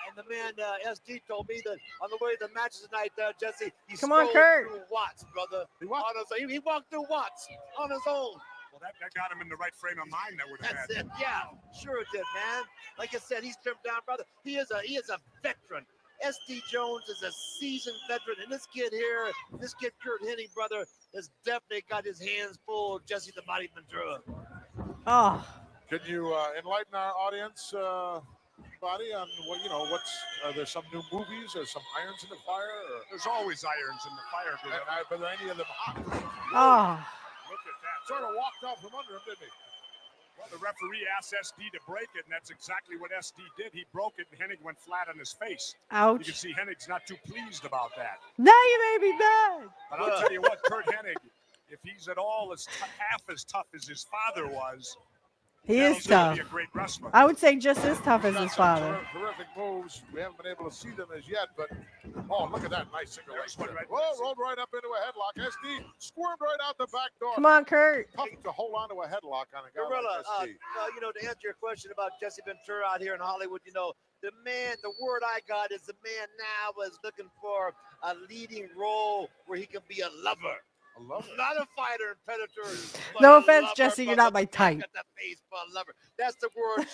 And the man SD told me that on the way to the matches tonight, Jesse, he Come on, strolled Kurt. through Watts, brother. He what? He walked through Watts on his own. Well, that got him in the right frame of mind. That would have That's had. it. Yeah, sure it did, man. Like I said, he's trimmed down, brother. He is a veteran. SD Jones is a seasoned veteran, and this kid here, this kid Curt Hennig, brother, has definitely got his hands full of Jesse the Body Ventura. Oh, Can you enlighten our audience, Body, on what, you know, are there some new movies or some irons in the fire? Or, There's always irons in the fire, Gorilla. are there any of them hot? oh. Look at that. Sort of walked out from under him, didn't he? Well, the referee asked SD to break it, and that's exactly what SD did. He broke it, and Hennig went flat on his face. You can Ouch. see Hennig's not too pleased about that. Now you made me mad. But I'll tell you what, Curt Hennig, if he's at all half as tough as his father was, He is He's gonna tough. be a great wrestler. I would say just as tough as Got his some father. Terrific moves. We haven't been able to see them as yet, but look at that nice single leg. There's one right Whoa, there. rolled right up into a headlock. SD squirmed right out the back door. Come on, Curt. Tough to hold on to a headlock on a guy Gorilla, like SD. to answer your question about Jesse Ventura out here in Hollywood, the word I got is the man now is looking for a leading role where he can be a lover. I love it. Not a fighter and predator. but No a offense, lover, Jesse, you're brother. not my type. Got that face for a lover. That's the word.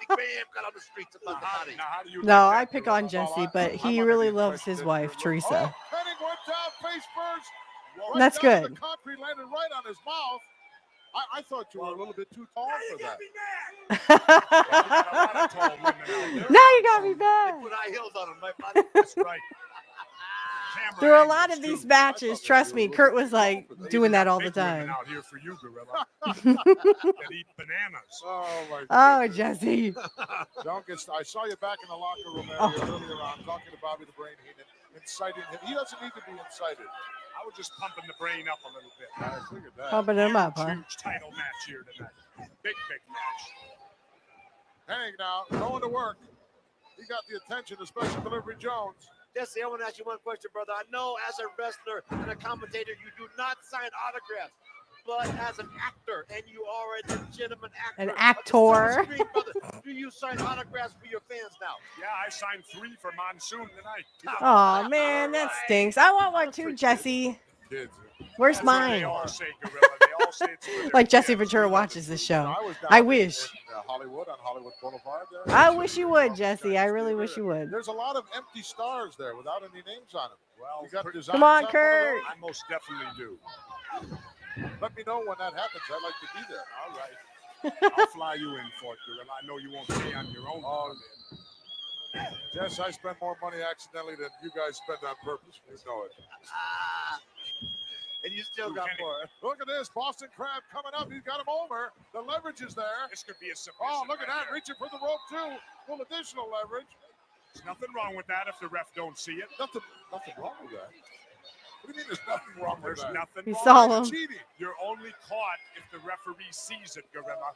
Bam, got on the streets about the body. Now, how do you No, like I that, pick Gorilla? on Jesse, but I'm he under really the loves impression his that wife, you're- Teresa. Oh, Hennig went down face first. Right That's down to good. The concrete landed right on his mouth. I thought you were a little bit too tall for that. Now you got me They back. put high heels on him, my buddy. That's right. Camera Through a angles, lot of too. these matches, trust me, Kurt was like They doing even that got all the big women time. out here for you, Gorilla. That eat bananas. Oh my Oh, goodness. Jesse. Don't get. I saw you back in the locker room area Oh. earlier on talking to Bobby the Brain Heenan, inciting him. He doesn't need to be incited. I was just pumping the brain up a little bit. I figured that. Pumping him up, huh? Huge title match here tonight. Big match. Hennig now going to work. He got the attention of Special Delivery Jones. Jesse, I want to ask you one question, brother. I know as a wrestler and a commentator, you do not sign autographs. But as an actor, and you are a legitimate actor, An of the actor. silver screen, brother, do you sign autographs for your fans now? Yeah, I signed 3 for Monsoon tonight. Oh man, that stinks. I want one too, Jesse. Kids. Where's That's what they mine? all say, Gorilla. They all say it's for their Like Jesse fans. Ventura watches this show. was down I in- wish. in, Hollywood on Hollywood Boulevard. There. I wish you would, Jesse. I really wish you would. There's a lot of empty stars there without any names on them. Well, You got pretty- designs Come on, one of Kurt. those? I most definitely do. Let me know when that happens. I'd like to be there. All right. I'll fly you in for it, Gorilla. I know you won't pay on your own. Oh, Jess, I spend more money accidentally than you guys spend on purpose. You know it. And you still Ooh, got Hennig. more. Look at this. Boston Crab coming up. He's got him over. The leverage is there. This could be a submission. Oh, look at right that. there. Reaching for the rope, too. Full additional leverage. There's nothing wrong with that if the ref don't see it. Nothing wrong with that. What do you mean there's nothing wrong with There's that? nothing He wrong saw with him. it. Cheating. You're only caught if the referee sees it, Gorilla.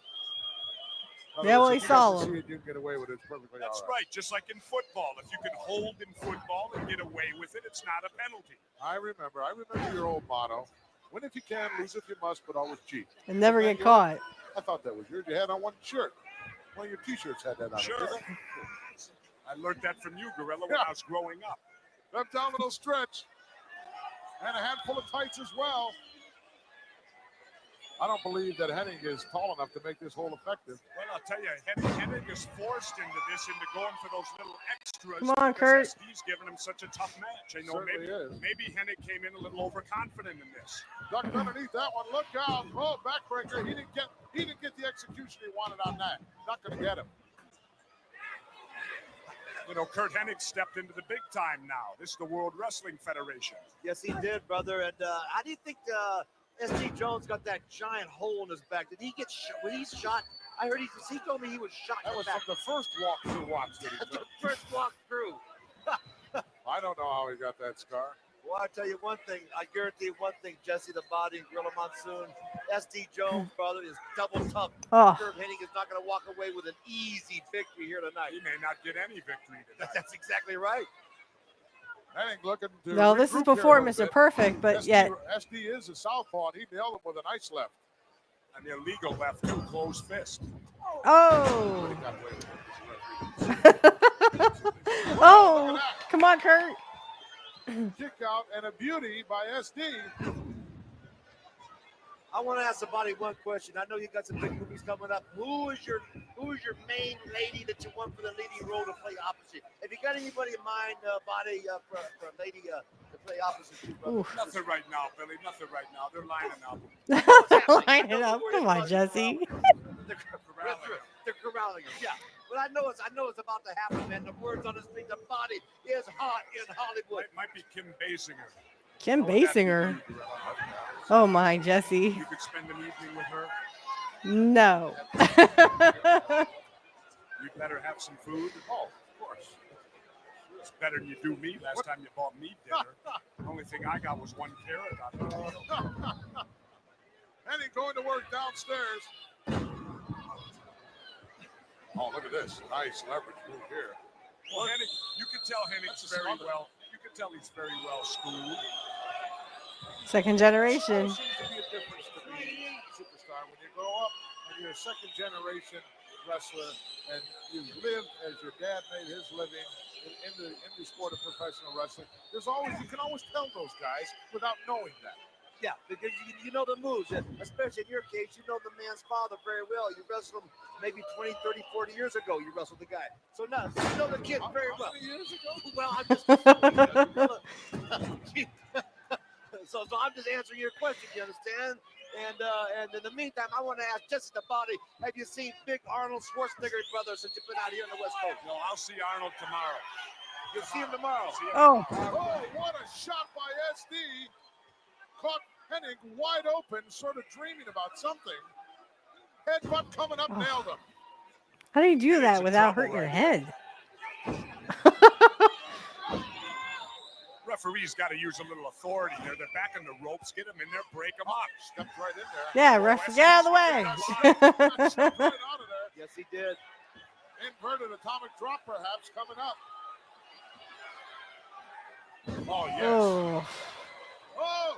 In other Yeah, words, well, if he you saw guys can him. see it, you can get away with it. It's perfectly That's all right. Just like in football. If you can hold in football and get away with it, it's not a penalty. I remember your old motto. Win if you can, lose if you must, but always cheat. And never Isn't get that yours? caught. I thought that was yours. You had on one shirt. One of your T-shirts had that on Sure. it. I learned that from you, Gorilla, when Yeah. I was growing up. Abdominal stretch. And a handful of tights as well. I don't believe that Hennig is tall enough to make this hold effective. Well, I'll tell you, Hennig is forced into this, into going for those little extras. Come on, because Kurt. SD's giving him such a tough match. I know Certainly is. maybe Hennig came in a little overconfident in this. Ducked underneath that one. Look out. Oh, backbreaker. He didn't get the execution he wanted on that. Not going to get him. You know, Curt Hennig stepped into the big time now. This is the World Wrestling Federation. Yes, he did, brother. And how do you think SD Jones got that giant hole in his back? Did he get shot? When he's shot, I heard he told me he was shot That in was the back. from the first walk-through watch that he That's the took. first walk through. I don't know how he got that scar. Well, I tell you one thing. I guarantee one thing. Jesse the Body and Gorilla Monsoon, SD Jones, brother, is double tough. Oh. Curt Hennig is not going to walk away with an easy victory here tonight. He may not get any victory tonight. That's exactly right. Hennig looking to No, this is regroup here a before little Mr. bit. Perfect, but yet. SD is a southpaw, and he nailed him with a nice left. An illegal left, too, closed fist. Oh. But he got away with it. Oh. Come on, Kurt. Kick out and a beauty by SD. I want to ask the Body one question. I know you got some big movies coming up. Who is your main lady that you want for the leading role to play opposite? Have you got anybody in mind, Body, for a lady to play opposite you, brother? Oof. Nothing right now, Billy. Nothing right now. They're lining up. Line it up. Come on, Jesse. They're corralling him. Yeah. But I know it's about to happen, man. The words on the street, the Body is hot in Hollywood. Might be Kim Basinger. Kim How would that be Basinger. you, Gorilla? Oh my, Jesse. You could spend an evening with her. No. You better have some food. Oh, of course. It's better than you do me. Last time you bought me dinner, the only thing I got was 1 carrot on the Hennig going to work downstairs. Oh, look at this. Nice leverage move here. Well, Hennig, you can tell Hennig's very well. You can tell he's very well schooled. Second generation. There seems to be a difference to be a superstar when you grow up and you're a second generation wrestler and you live as your dad made his living in the sport of professional wrestling. You can always tell those guys without knowing that. Yeah, because you know the moves, and especially in your case, you know the man's father very well. You wrestled him maybe 20, 30, 40 years ago. You wrestled the guy. So now you know the kid very well. How many years ago? Well, I'm just so I'm just answering your question, you understand? And in the meantime, I want to ask Jesse the Body, have you seen big Arnold Schwarzenegger brother since you've been out here on the West Coast? No, I'll see Arnold tomorrow. You'll see him tomorrow. Oh. Oh, what a shot by SD. Caught Hennig wide open, sort of dreaming about something. Headbutt coming up, nailed him. How do you do that without hurting your head? Referee's got to use a little authority there. They're back in the ropes. Get him in there, break him up. Stepped right in there. Yeah, ref, get out of the way. Stepped right out of there. Yes, he did. Inverted atomic drop, perhaps, coming up. Oh, yes. Oh. Oh!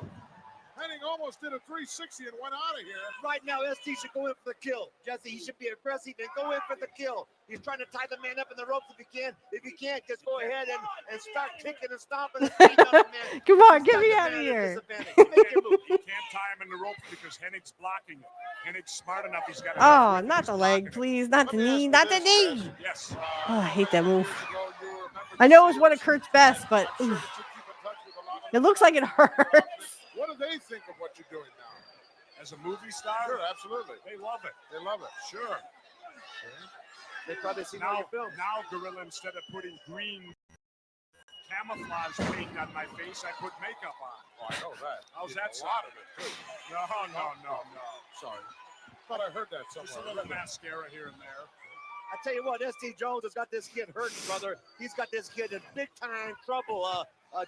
Hennig almost did a 360 and went out of here. Right now, ST should go in for the kill. Jesse, he should be aggressive and go in for the kill. He's trying to tie the man up in the ropes if he can. If he can't, just go ahead and start kicking and stomping. And beating on the man. Come on, get me out of here. Make your move. You can't tie him in the ropes because Hennig's blocking him. Hennig's smart enough. He's got. Oh, not the leg, please. Not the knee. Not the knee. Yes. Oh, I hate that move. I know it was one of Curt's best, but oof, it looks like it hurts. What do they think of what you're doing now? As a movie star? Sure, absolutely. They love it. They love it. Sure. They probably see Now, your film. now, Gorilla, instead of putting green camouflage paint on my face, I put makeup on. Oh, I know that. How's Did that a lot of it, too. No. Sorry. Thought I heard that Just a somewhere. little mascara here and there. I tell you what, ST Jones has got this kid hurting, brother. He's got this kid in big time trouble.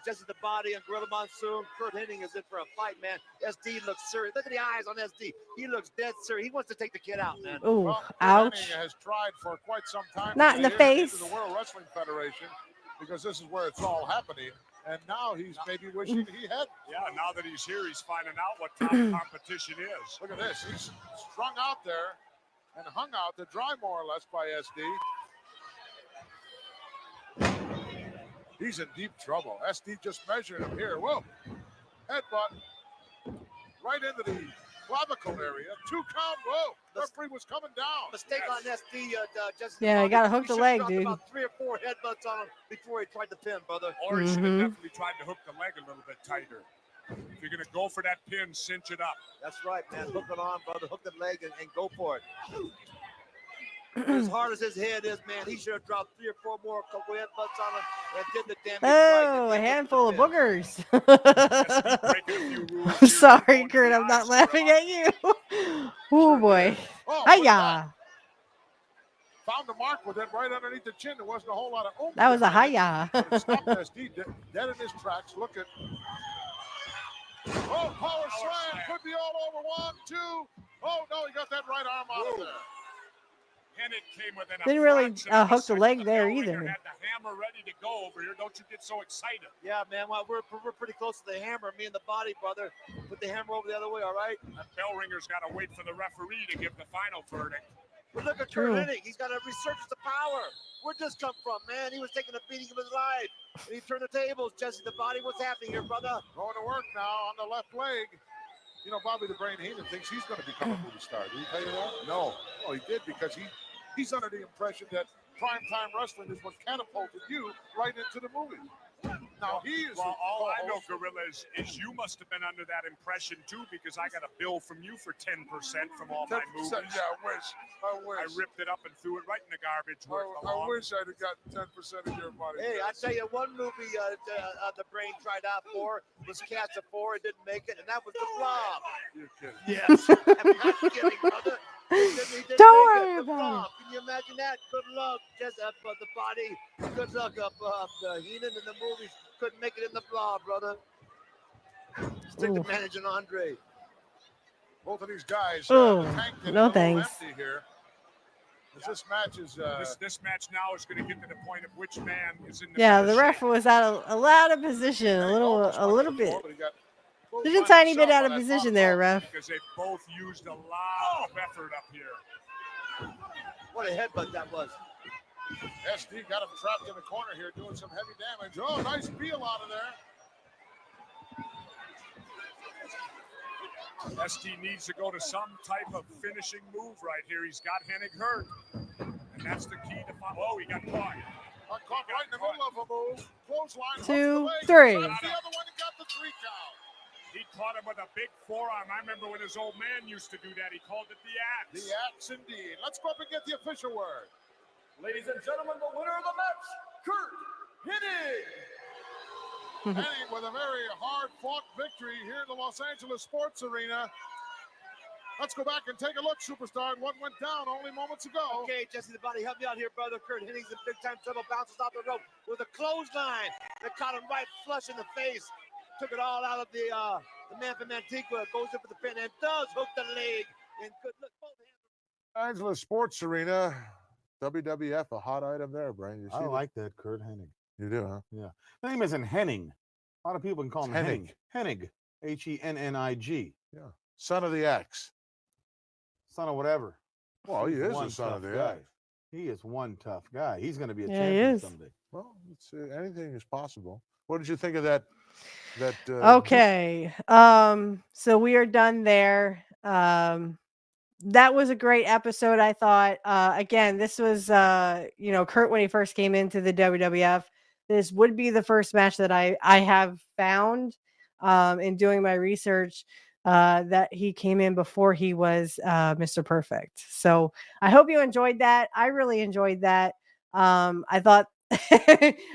Jesse the Body and Gorilla Monsoon. Curt Hennig is in for a fight, man. SD looks serious. Look at the eyes on SD. He looks dead serious. He wants to take the kid out, man. Ooh, Well, ouch. Hennig has tried for quite some time. Not to in the get face. into the World Wrestling Federation because this is where it's all happening. And now he's maybe wishing he had. Yeah, now that he's here, he's finding out what top competition is. Look at this. He's strung out there and hung out to dry more or less by SD. He's in deep trouble. SD just measured him here. Whoa. Headbutt right into the clavicle area. 2 count. Whoa. Referee was coming down. Mistake on SD. Jesse the Yeah, Body. you gotta hook He the should've leg, dropped dude. About 3 or 4 headbutts on him before he tried to pin, brother. Or he should have definitely tried to hook the leg a little bit tighter. If you're going to go for that pin, cinch it up. That's right, man. Hook it on, brother. Hook the leg and go for it. As hard as his head is, man, he should have dropped 3 or 4 more couple headbutts on him and did the damage. Oh, right. a handful of boogers. Breaking a few rules I'm here, sorry, going to Curt. the I'm not eyes, laughing Gorilla. at you. Oh, boy. Oh, Hiya. found the mark with it right underneath the chin. There wasn't a whole lot of oomph. That was a behind it. hiya. But it stopped SD dead in his tracks. Look at. Oh, power slam. Could be all over. 1, 2. Oh, no, he got that right arm out of there. Hennig came within a Didn't really fraction of a hook the second. leg The there bell ringer either. Had the hammer ready to go over here. Don't you get so excited. Yeah, man. Well, we're pretty close to the hammer. Me and the Body, brother. Put the hammer over the other way, all right? That bell ringer's got to wait for the referee to give the final verdict. But look at True. Curt Hennig. He's got a resurgence of power. Where'd this come from, man? He was taking a beating of his life. And he turned the tables. Jesse the Body, what's happening here, brother? Going to work now on the left leg. You know, Bobby the Brain Heenan thinks he's going to become a movie star. Did he tell you that? No. Oh, he did because he's under the impression that primetime wrestling is what catapulted you right into the movies. Now he is. Well, all I know, co-host. Gorilla, is you must have been under that impression too, because I got a bill from you for 10% from all my 10%, movies. yeah, I wish. I ripped it up and threw it right in the garbage. Where it I belonged. wish I'd have got 10% of your money. Hey, I tell you, one movie the Brain tried out for was Cashapp 4. It didn't make it, and that was The Blob. You're kidding. Yes. I'm not kidding, brother. He didn't Don't make worry it. The about Blob. Can you imagine that? Good luck, just the Body. Good luck, Heenan in the movies. Couldn't make it in The Blob, brother. Stick to Ooh. managing Andre. Both of these guys, Oh, the tank did no a little thanks. empty here. This match is This match now is going to get to the point of which man is in the Yeah, better the ref shape. was out of position, a little bit. Just a tiny bit out of position there, ref. Because they both used a lot of effort up here. What a headbutt that was. SD got him trapped in the corner here, doing some heavy damage. Oh, nice peel out of there. SD needs to go to some type of finishing move right here. He's got Hennig hurt, and that's the key to find. Oh, he got caught. Caught right in the middle of a move. Clothesline. 2, 3. The other one got the 3 count. He caught him with a big forearm. I remember when his old man used to do that. He called it the axe. The axe, indeed. Let's go up and get the official word. Ladies and gentlemen, the winner of the match, Curt Hennig. Hennig with a very hard-fought victory here in the Los Angeles Sports Arena. Let's go back and take a look, Superstar, at what went down only moments ago. Okay, Jesse the Body, help me out here, brother. Curt Hennig's in big-time trouble, bounces off the rope with a clothesline that caught him right flush in the face. Took it all out of the man from Antigua, goes in for the pin and does hook the leg. And good look, both hands. Angeles Sports Arena, WWF, a hot item there, Brian. You see I like that, Curt Hennig. You do, huh? Yeah. The name isn't Henning. A lot of people can call him Hennig. Hennig. Hennig. Yeah. Son of the Axe. Son of whatever. Well, he He's is one a son of tough the guy. Axe. He is one tough guy. He's going to be a Yeah, he champion is. someday. Well, anything is possible. What did you think of that? Okay. So we are done there. That was a great episode, I thought. Again, this was Curt when he first came into the WWF. This would be the first match that I have found in doing my research that he came in before he was Mr. Perfect. So I hope you enjoyed that. I really enjoyed that. I thought,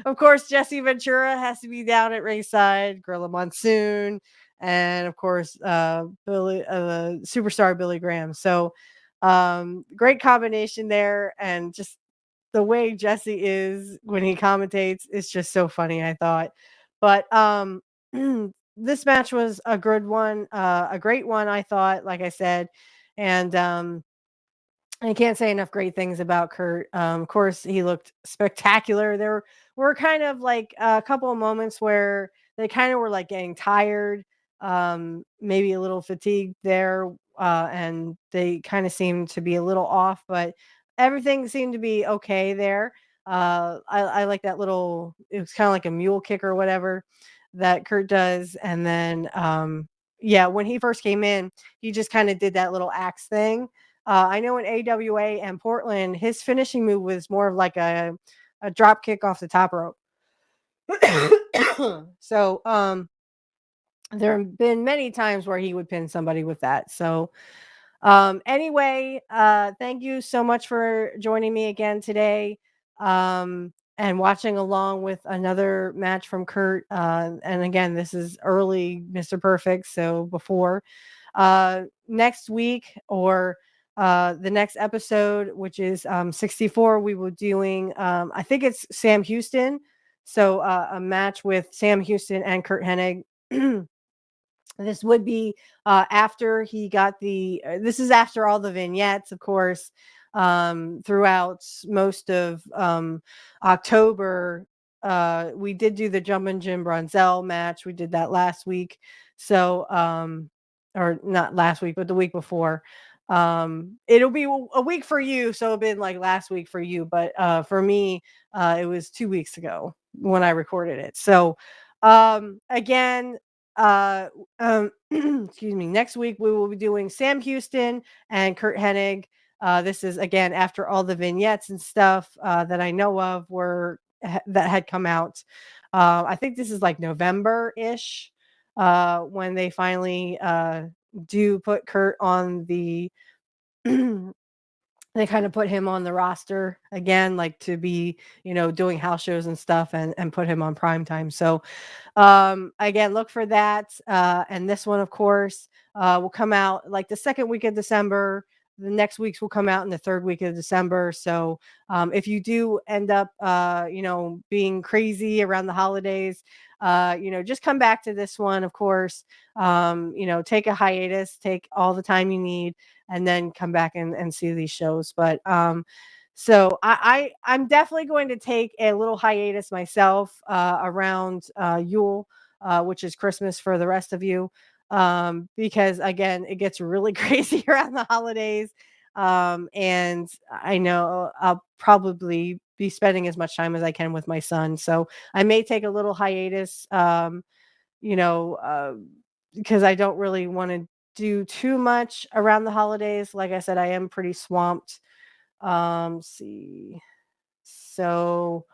of course, Jesse Ventura has to be down at ringside, Gorilla Monsoon, and of course, superstar Billy Graham. So great combination there, and just the way Jesse is when he commentates is just so funny, I thought. But this match was a good one, a great one, I thought, like I said. And I can't say enough great things about Curt. Of course, he looked spectacular. There were kind of like a couple of moments where they kind of were like getting tired, maybe a little fatigued there, and they kind of seemed to be a little off, but everything seemed to be okay there. I like that little, it was kind of like a mule kick or whatever that Curt does. And then, yeah, when he first came in, he just kind of did that little axe thing. I know in AWA and Portland, his finishing move was more of like a drop kick off the top rope. So there have been many times where he would pin somebody with that. So anyway, thank you so much for joining me again today and watching along with another match from Curt. And again, this is early Mr. Perfect, so before next week or the next episode, which is 64, we will doing I think it's Sam Houston. So a match with Sam Houston and Curt Hennig. This would be after he got this is after all the vignettes, of course, throughout most of October. We did do the Jumpin' Jim Brunzell match. We did that last week. So, or not last week, but the week before. It'll be a week for you. So it'll been like last week for you. But for me, it was 2 weeks ago when I recorded it. So again, excuse me, next week we will be doing Sam Houston and Curt Hennig. This is again after all the vignettes and stuff that I know of that had come out. I think this is like November-ish when they finally do put Curt on the they kind of put him on the roster again, like to be, doing house shows and stuff and put him on prime time. So again, look for that. And this one, of course, will come out like the second week of December. the next weeks will come out in the third week of December. So if you do end up, being crazy around the holidays, just come back to this one, of course. Take a hiatus, take all the time you need, and then come back and see these shows. But so I'm definitely going to take a little hiatus myself around Yule, which is Christmas for the rest of you, because again, it gets really crazy around the holidays. And I know I'll probably be spending as much time as I can with my son. So I may take a little hiatus, you know, uh, because I don't really want to do too much around the holidays. Like I said, I am pretty swamped. See. So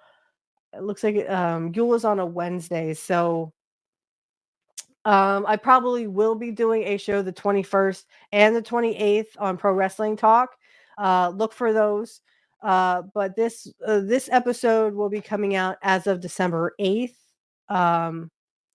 it looks like Yule is on a Wednesday. So I probably will be doing a show the 21st and the 28th on Pro Wrestling Talk. Look for those. But this episode will be coming out as of December 8th. On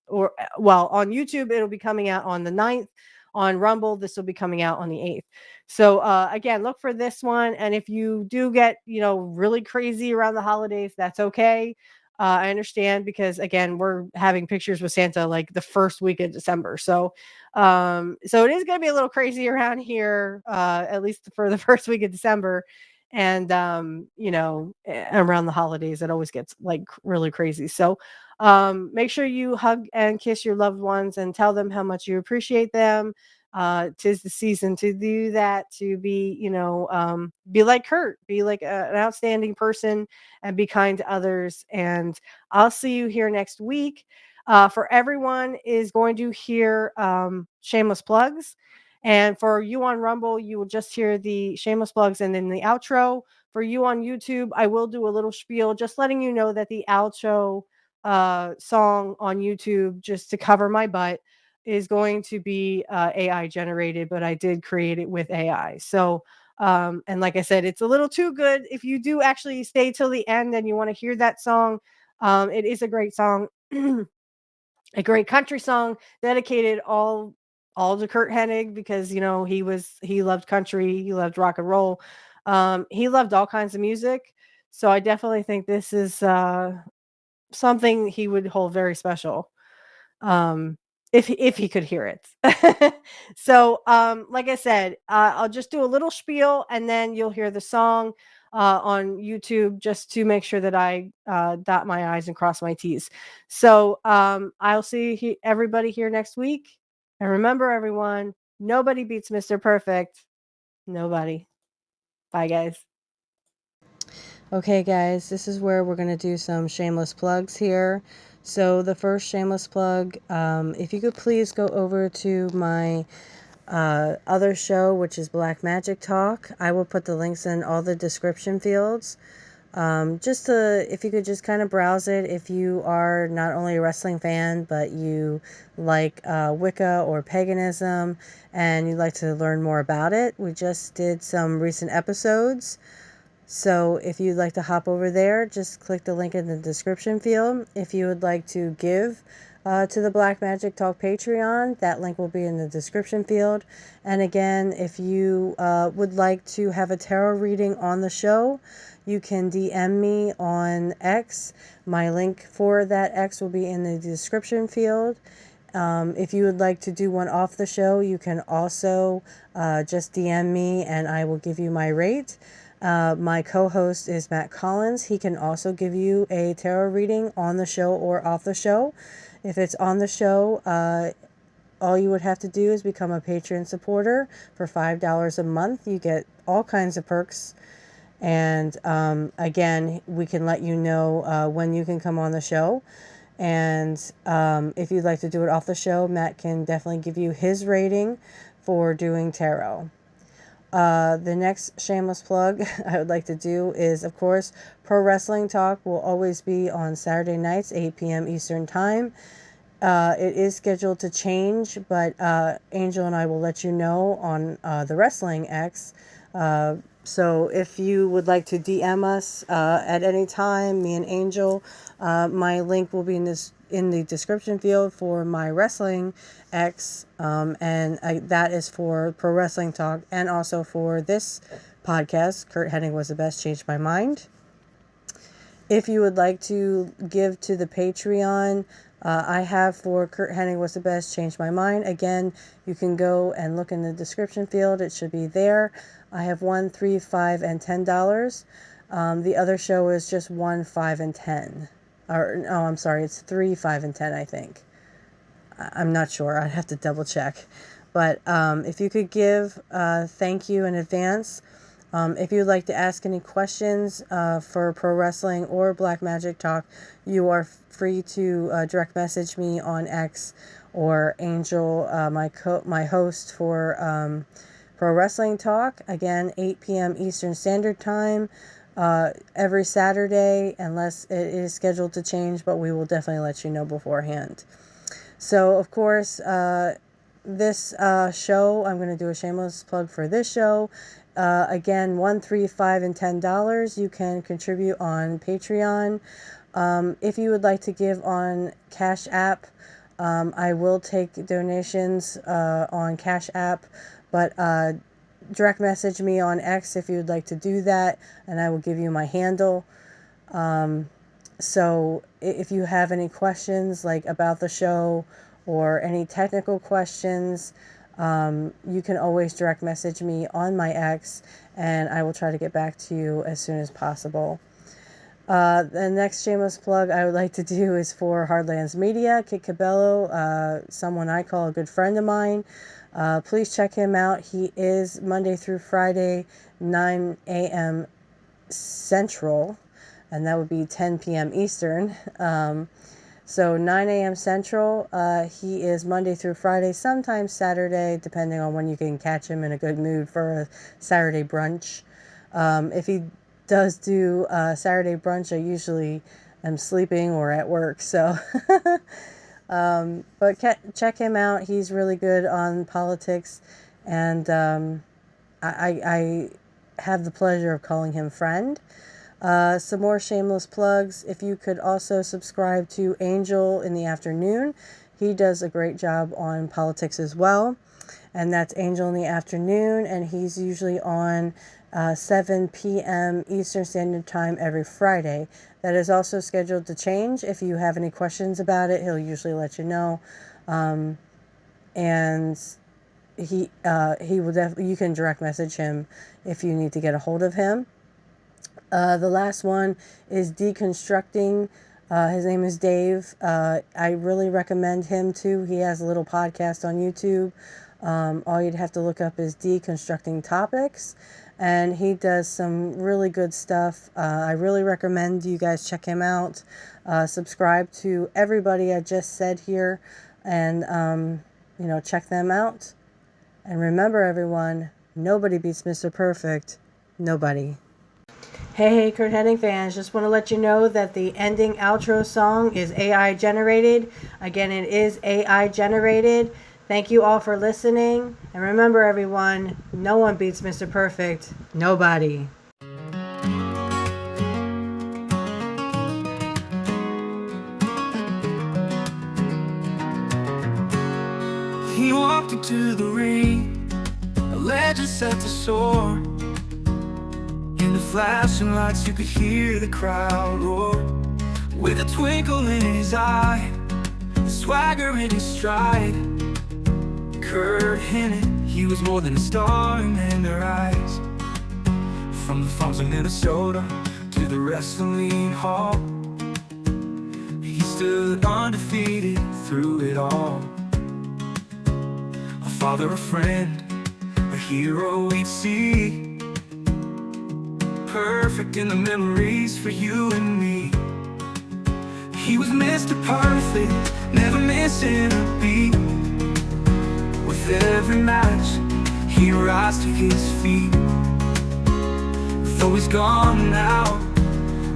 YouTube, it'll be coming out on the 9th. On Rumble, this will be coming out on the 8th. So again, look for this one. And if you do get, really crazy around the holidays, that's okay. I understand, because again, we're having pictures with Santa like the first week of December. So it is going to be a little crazy around here, at least for the first week of December. And around the holidays, it always gets like really crazy. So make sure you hug and kiss your loved ones and tell them how much you appreciate them. 'Tis the season to do that, to be like Curt, be like an outstanding person, and be kind to others. And I'll see you here next week. For everyone is going to hear shameless plugs. And for you on Rumble, you will just hear the shameless plugs and then the outro. For you on YouTube, I will do a little spiel, just letting you know that the outro song on YouTube, just to cover my butt, is going to be AI generated, but I did create it with AI. So, and like I said, it's a little too good. If you do actually stay till the end and you want to hear that song, it is a great song. A great country song dedicated all to Curt Hennig, because he loved country, he loved rock and roll, he loved all kinds of music. So I definitely think this is something he would hold very special, um, if he could hear it. So like I said, I'll just do a little spiel and then you'll hear the song on YouTube, just to make sure that I dot my I's and cross my T's. So I'll see everybody here next week. And remember, everyone, nobody beats Mr. Perfect. Nobody. Bye, guys. Okay, guys, this is where we're going to do some shameless plugs here. So the first shameless plug, if you could please go over to my other show, which is Black Magic Talk. I will put the links in all the description fields. If you could just kind of browse it, if you are not only a wrestling fan, but you like Wicca or paganism, and you'd like to learn more about it. We just did some recent episodes. So if you'd like to hop over there, just click the link in the description field. If you would like to give to the Black Magic Talk Patreon, that link will be in the description field. And again, if you would like to have a tarot reading on the show, you can DM me on X. My link for that X will be in the description field. If you would like to do one off the show, you can also just DM me and I will give you my rate. My co-host is Matt Collins. He can also give you a tarot reading on the show or off the show. If it's on the show, all you would have to do is become a Patreon supporter for $5 a month. You get all kinds of perks. And again, we can let you know when you can come on the show. And if you'd like to do it off the show, Matt can definitely give you his rating for doing tarot. The next shameless plug I would like to do is, of course, Pro Wrestling Talk will always be on Saturday nights, 8 p.m. Eastern Time. It is scheduled to change, but Angel and I will let you know on the Wrestling X. So if you would like to DM us at any time, me and Angel, my link will be in this in the description field for my wrestling X, and that is for Pro Wrestling Talk, and also for this podcast, Curt Hennig Was the Best, Changed My Mind. If you would like to give to the Patreon, I have for Curt Hennig Was the Best, Changed My Mind. Again, you can go and look in the description field. It should be there. I have $1, $3, $5, and $10. The other show is just $1, $5, and $10. Or no, I'm sorry, it's $3, $5, and $10. I think. I'm not sure. I'd have to double check. But if you could give, thank you in advance. If you'd like to ask any questions for pro wrestling or Black Magic Talk, you are free to direct message me on X, or Angel, my host for Pro Wrestling Talk. Again, 8 p.m. Eastern Standard Time every Saturday, unless it is scheduled to change, but we will definitely let you know beforehand. So, of course, this show, I'm going to do a shameless plug for this show. Again, $1, $3, $5, and $10 you can contribute on Patreon. If you would like to give on Cashapp, I will take donations on Cashapp, but direct message me on X if you would like to do that, and I will give you my handle. So if you have any questions like about the show or any technical questions, you can always direct message me on my X, and I will try to get back to you as soon as possible. The next shameless plug I would like to do is for Hardlands Media. Kit Cabello, someone I call a good friend of mine. Please check him out. He is Monday through Friday, 9 a.m. Central, and that would be 10 p.m. Eastern. So 9 a.m. Central, he is Monday through Friday, sometimes Saturday, depending on when you can catch him in a good mood for a Saturday brunch. If he does do Saturday brunch, I usually am sleeping or at work, so... but check him out. He's really good on politics, and I have the pleasure of calling him friend. Some more shameless plugs. If you could also subscribe to Angel in the Afternoon. He does a great job on politics as well. And that's Angel in the Afternoon. And he's usually on 7 p.m. Eastern Standard Time every Friday. That is also scheduled to change. If you have any questions about it, he'll usually let you know. And he will definitely, you can direct message him if you need to get a hold of him. The last one is Deconstructing. His name is Dave. I really recommend him too. He has a little podcast on YouTube. All you'd have to look up is Deconstructing Topics, and he does some really good stuff. I really recommend you guys check him out. Subscribe to everybody I just said here, and check them out. And remember, everyone, nobody beats Mr. Perfect. Nobody. Hey, Curt Hennig fans, just want to let you know that the ending outro song is AI generated. Again, it is AI generated. Thank you all for listening. And remember, everyone, no one beats Mr. Perfect. Nobody. He walked into the ring, a legend set to soar. In the flashing lights you could hear the crowd roar. With a twinkle in his eye, a swagger in his stride, Curt Hennig, he was more than a star in their eyes. From the farms of Minnesota to the wrestling hall, he stood undefeated through it all. A father, a friend, a hero we'd see, perfect in the memories for you and me. He was Mr. Perfect, never missing a beat. With every match, he'd rise to his feet. Though he's gone now,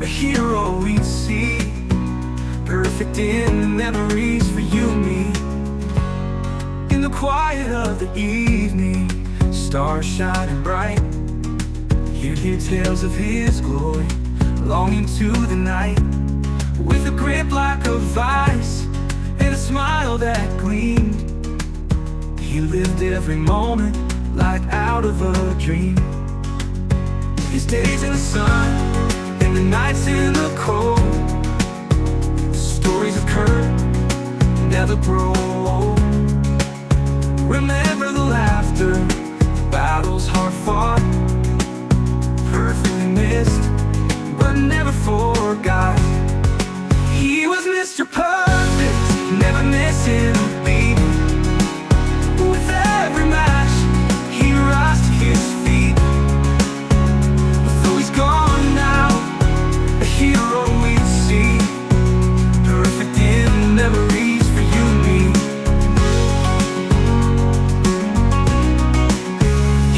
a hero we'd see, perfect in the memories for you and me. In the quiet of the evening, stars shining bright, you'd hear tales of his glory long into the night. with a grip like a vice and a smile that gleamed. He lived every moment like out of a dream. His days in the sun and the nights in the cold. Stories of Curt never grow old. Remember the laughter, battles hard fought, perfectly missed, but never forgot. He was Mr. Perfect, never missing a beat. With every match, he rose to his feet. Though he's gone now, a hero we see, perfect in memories for you and me.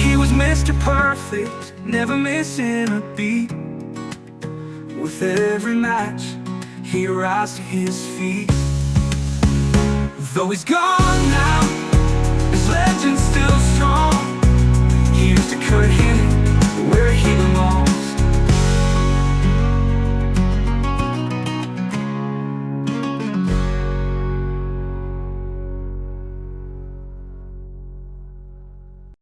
He was Mr. Perfect, never missing a beat. With every match, he rose to his feet. Though he's gone now, his legend's still strong. Here's to Curt Hennig.